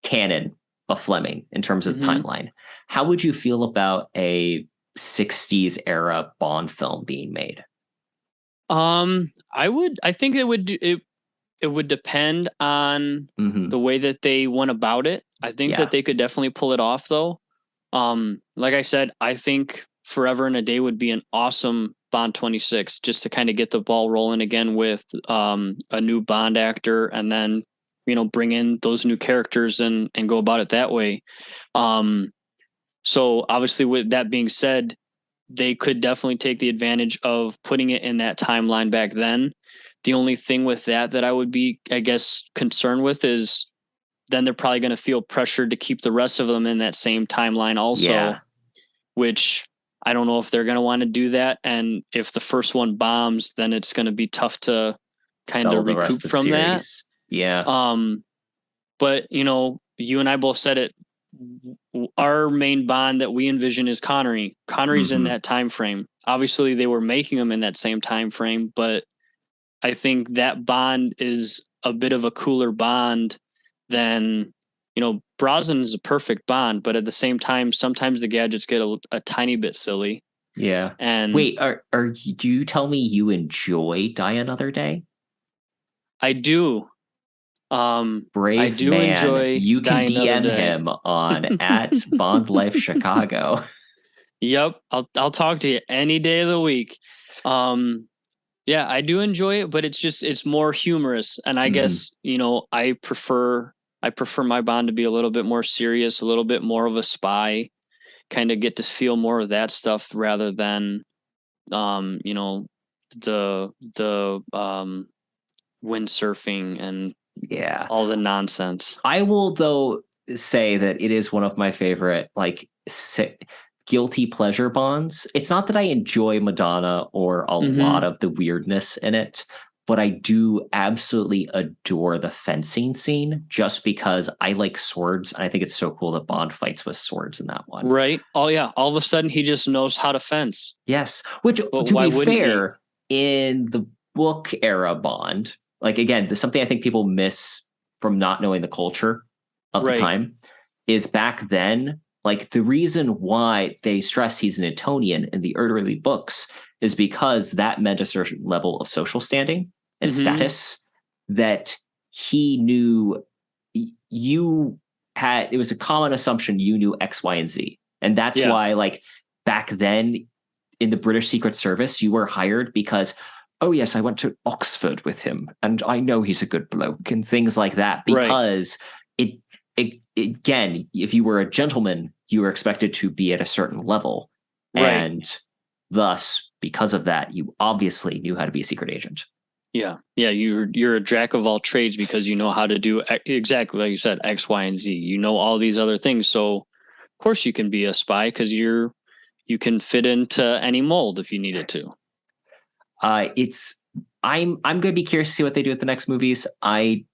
canon of Fleming in terms of timeline, how would you feel about a 60s era Bond film being made? I think it would depend on the way that they went about it. I think that they could definitely pull it off though. Like I said, I think Forever and a Day would be an awesome Bond 26, just to kind of get the ball rolling again with a new Bond actor, and then bring in those new characters and go about it that way. So obviously, with that being said, they could definitely take the advantage of putting it in that timeline back then. The only thing with that I would be, I guess, concerned with is then they're probably going to feel pressured to keep the rest of them in that same timeline also, which I don't know if they're going to want to do that. And if the first one bombs, then it's going to be tough to kind of recoup from that. Yeah. But you and I both said it. Our main Bond that we envision is Connery. Connery's in that time frame. Obviously, they were making him in that same time frame, but I think that Bond is a bit of a cooler Bond than, Brosnan is a perfect Bond, but at the same time, sometimes the gadgets get a tiny bit silly. Yeah. And wait, do you tell me you enjoy Die Another Day? I do. Brave I do man. enjoy You can Die Another DM Day. him on at Bond Life Chicago. Yep, I'll talk to you any day of the week. Yeah, I do enjoy it, but it's more humorous, and I guess I prefer my Bond to be a little bit more serious, a little bit more of a spy, kind of get to feel more of that stuff rather than the windsurfing and all the nonsense. I will though say that it is one of my favorite guilty pleasure Bonds. It's not that I enjoy Madonna or a lot of the weirdness in it, but I do absolutely adore the fencing scene just because I like swords. And I think it's so cool that Bond fights with swords in that one. Right. Oh yeah. All of a sudden he just knows how to fence. Yes. Which, to be fair, in the book era Bond, like again, there's something I think people miss from not knowing the culture of the time is back then, like the reason why they stress he's an Etonian in the early books is because that meant a certain level of social standing and status that he knew it was a common assumption you knew X, Y, and Z. And that's why, like, back then in the British Secret Service, you were hired because, oh yes, I went to Oxford with him and I know he's a good bloke and things like that. Because it again, if you were a gentleman, you were expected to be at a certain level. And thus, because of that, you obviously knew how to be a secret agent. Yeah. Yeah. You're a jack of all trades because you know how to do exactly like you said, X, Y, and Z. You know all these other things. So of course you can be a spy because you can fit into any mold if you needed to. I'm going to be curious to see what they do with the next movies. I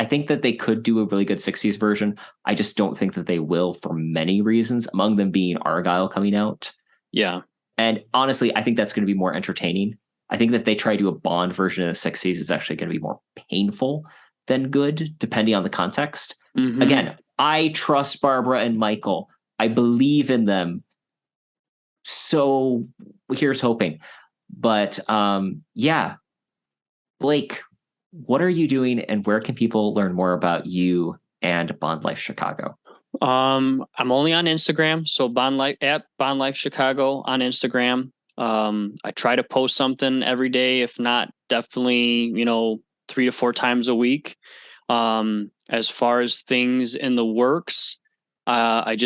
think that they could do a really good 60s version. I just don't think that they will for many reasons, among them being Argyle coming out. Yeah. And honestly, I think that's going to be more entertaining. I think that if they try to do a Bond version in the 60s, it's actually going to be more painful than good, depending on the context. Again, I trust Barbara and Michael. I believe in them. So here's hoping. But Blake, what are you doing and where can people learn more about you and Bond Life Chicago? I'm only on Instagram. So at Bond Life Chicago on Instagram. I try to post something every day, if not definitely, 3 to 4 times a week. As far as things in the works, I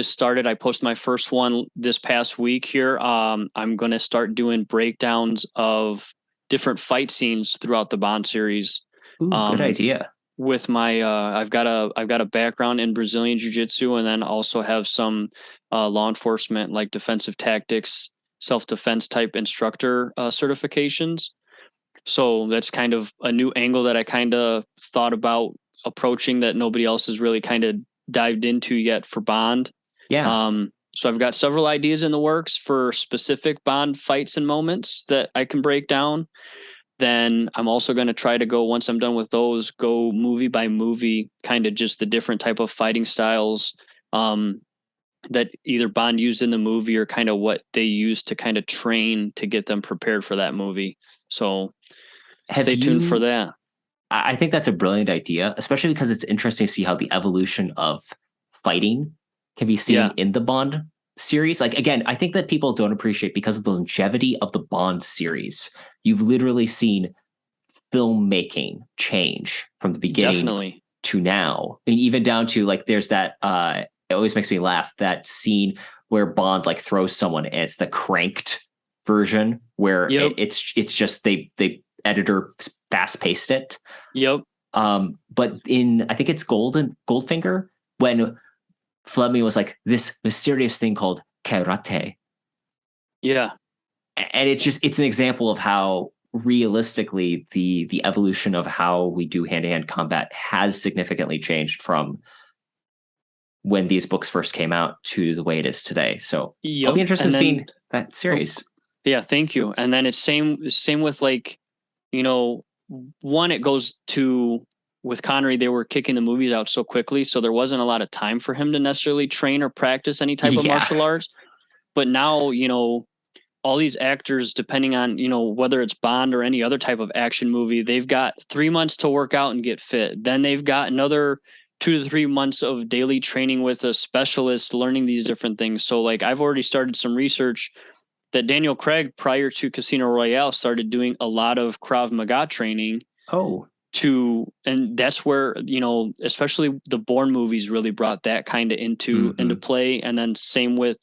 posted my first one this past week here. I'm going to start doing breakdowns of different fight scenes throughout the Bond series. Ooh, good idea. With my, I've got a background in Brazilian Jiu-Jitsu and then also have some law enforcement, like defensive tactics, self-defense type instructor certifications. So that's kind of a new angle that I kind of thought about approaching that nobody else has really kind of dived into yet for Bond. Yeah. So I've got several ideas in the works for specific Bond fights and moments that I can break down. Then I'm also going to try to go, once I'm done with those, go movie by movie, kind of just the different type of fighting styles that either Bond used in the movie or kind of what they used to kind of train to get them prepared for that movie. So stay tuned for that. I think that's a brilliant idea, especially because it's interesting to see how the evolution of fighting can be seen in the Bond series. Like, again, I think that people don't appreciate because of the longevity of the Bond series. You've literally seen filmmaking change from the beginning to now. I mean, even down to like, there's that, it always makes me laugh, that scene where Bond like throws someone and it's the cranked version where it's just, they editor fast paced it. Yep. But in, I think it's Goldfinger, when Fleming was like, this mysterious thing called karate. Yeah. And it's an example of how realistically the evolution of how we do hand-to-hand combat has significantly changed from when these books first came out to the way it is today. So I'll be interested in seeing that series. Yeah, thank you. And then it's same with like one, it goes to, with Connery, they were kicking the movies out so quickly, so there wasn't a lot of time for him to necessarily train or practice any type of martial arts. But now, all these actors, depending on, whether it's Bond or any other type of action movie, they've got 3 months to work out and get fit. Then they've got another 2 to 3 months of daily training with a specialist, learning these different things. So like, I've already started some research that Daniel Craig, prior to Casino Royale, started doing a lot of Krav Maga training. And that's where, especially the Bourne movies really brought that kind of into play. And then same with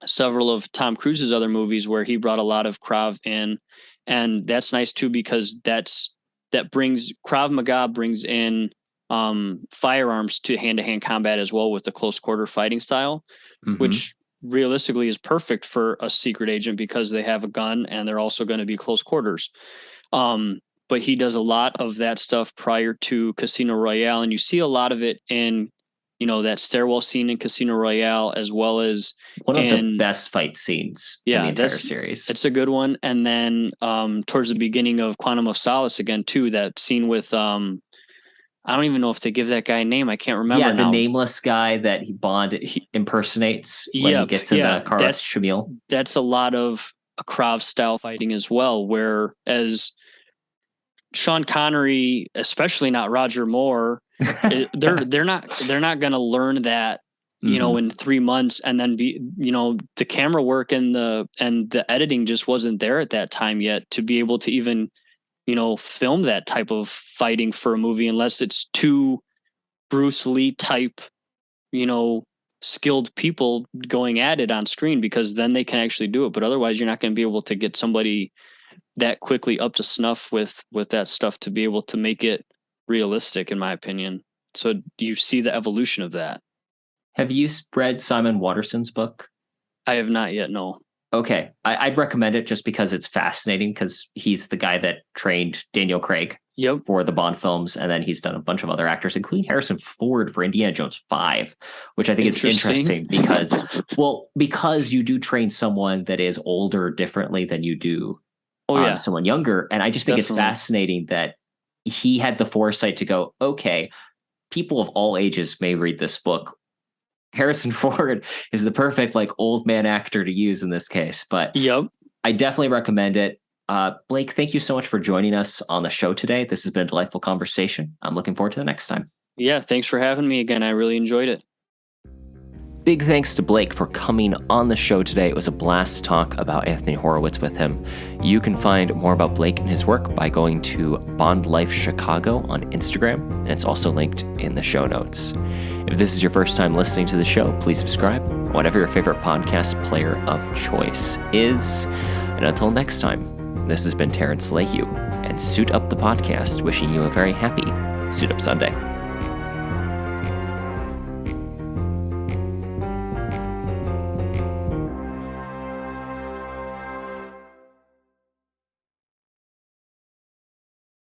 several of Tom Cruise's other movies, where he brought a lot of Krav in. And that's nice too, because Krav Maga brings in firearms to hand-to-hand combat as well, with the close quarter fighting style, which realistically is perfect for a secret agent, because they have a gun and they're also going to be close quarters. But he does a lot of that stuff prior to Casino Royale, and you see a lot of it in, that stairwell scene in Casino Royale, as well as one of the best fight scenes in the entire series. It's a good one. And then towards the beginning of Quantum of Solace again too, that scene with I don't even know if they give that guy a name. I can't remember. Yeah, the nameless guy that Bond impersonates when he gets in the car with Shamil. That's a lot of a Krav style fighting as well, whereas Sean Connery, especially not Roger Moore, they're not going to learn that, in 3 months, and then the camera work and the editing just wasn't there at that time yet to be able to even, film that type of fighting for a movie, unless it's two Bruce Lee type, skilled people going at it on screen, because then they can actually do it. But otherwise, you're not going to be able to get somebody that quickly up to snuff with that stuff to be able to make it realistic, in my opinion. So you see the evolution of that. Have you read Simon Watterson's book? I have not yet, no. Okay. I'd recommend it just because it's fascinating, because he's the guy that trained Daniel Craig for the Bond films. And then he's done a bunch of other actors, including Harrison Ford for Indiana Jones 5, which I think is interesting because you do train someone that is older differently than you do someone younger. And I just think it's fascinating that he had the foresight to go, okay, people of all ages may read this book. Harrison Ford is the perfect old man actor to use in this case, but I definitely recommend it. Blake, thank you so much for joining us on the show today. This has been a delightful conversation. I'm looking forward to the next time. Yeah, thanks for having me again. I really enjoyed it. Big thanks to Blake for coming on the show today. It was a blast to talk about Anthony Horowitz with him. You can find more about Blake and his work by going to Bond Life Chicago on Instagram, and it's also linked in the show notes. If this is your first time listening to the show, please subscribe, whatever your favorite podcast player of choice is. And until next time, this has been Terrence Lehue and Suit Up the Podcast, wishing you a very happy Suit Up Sunday.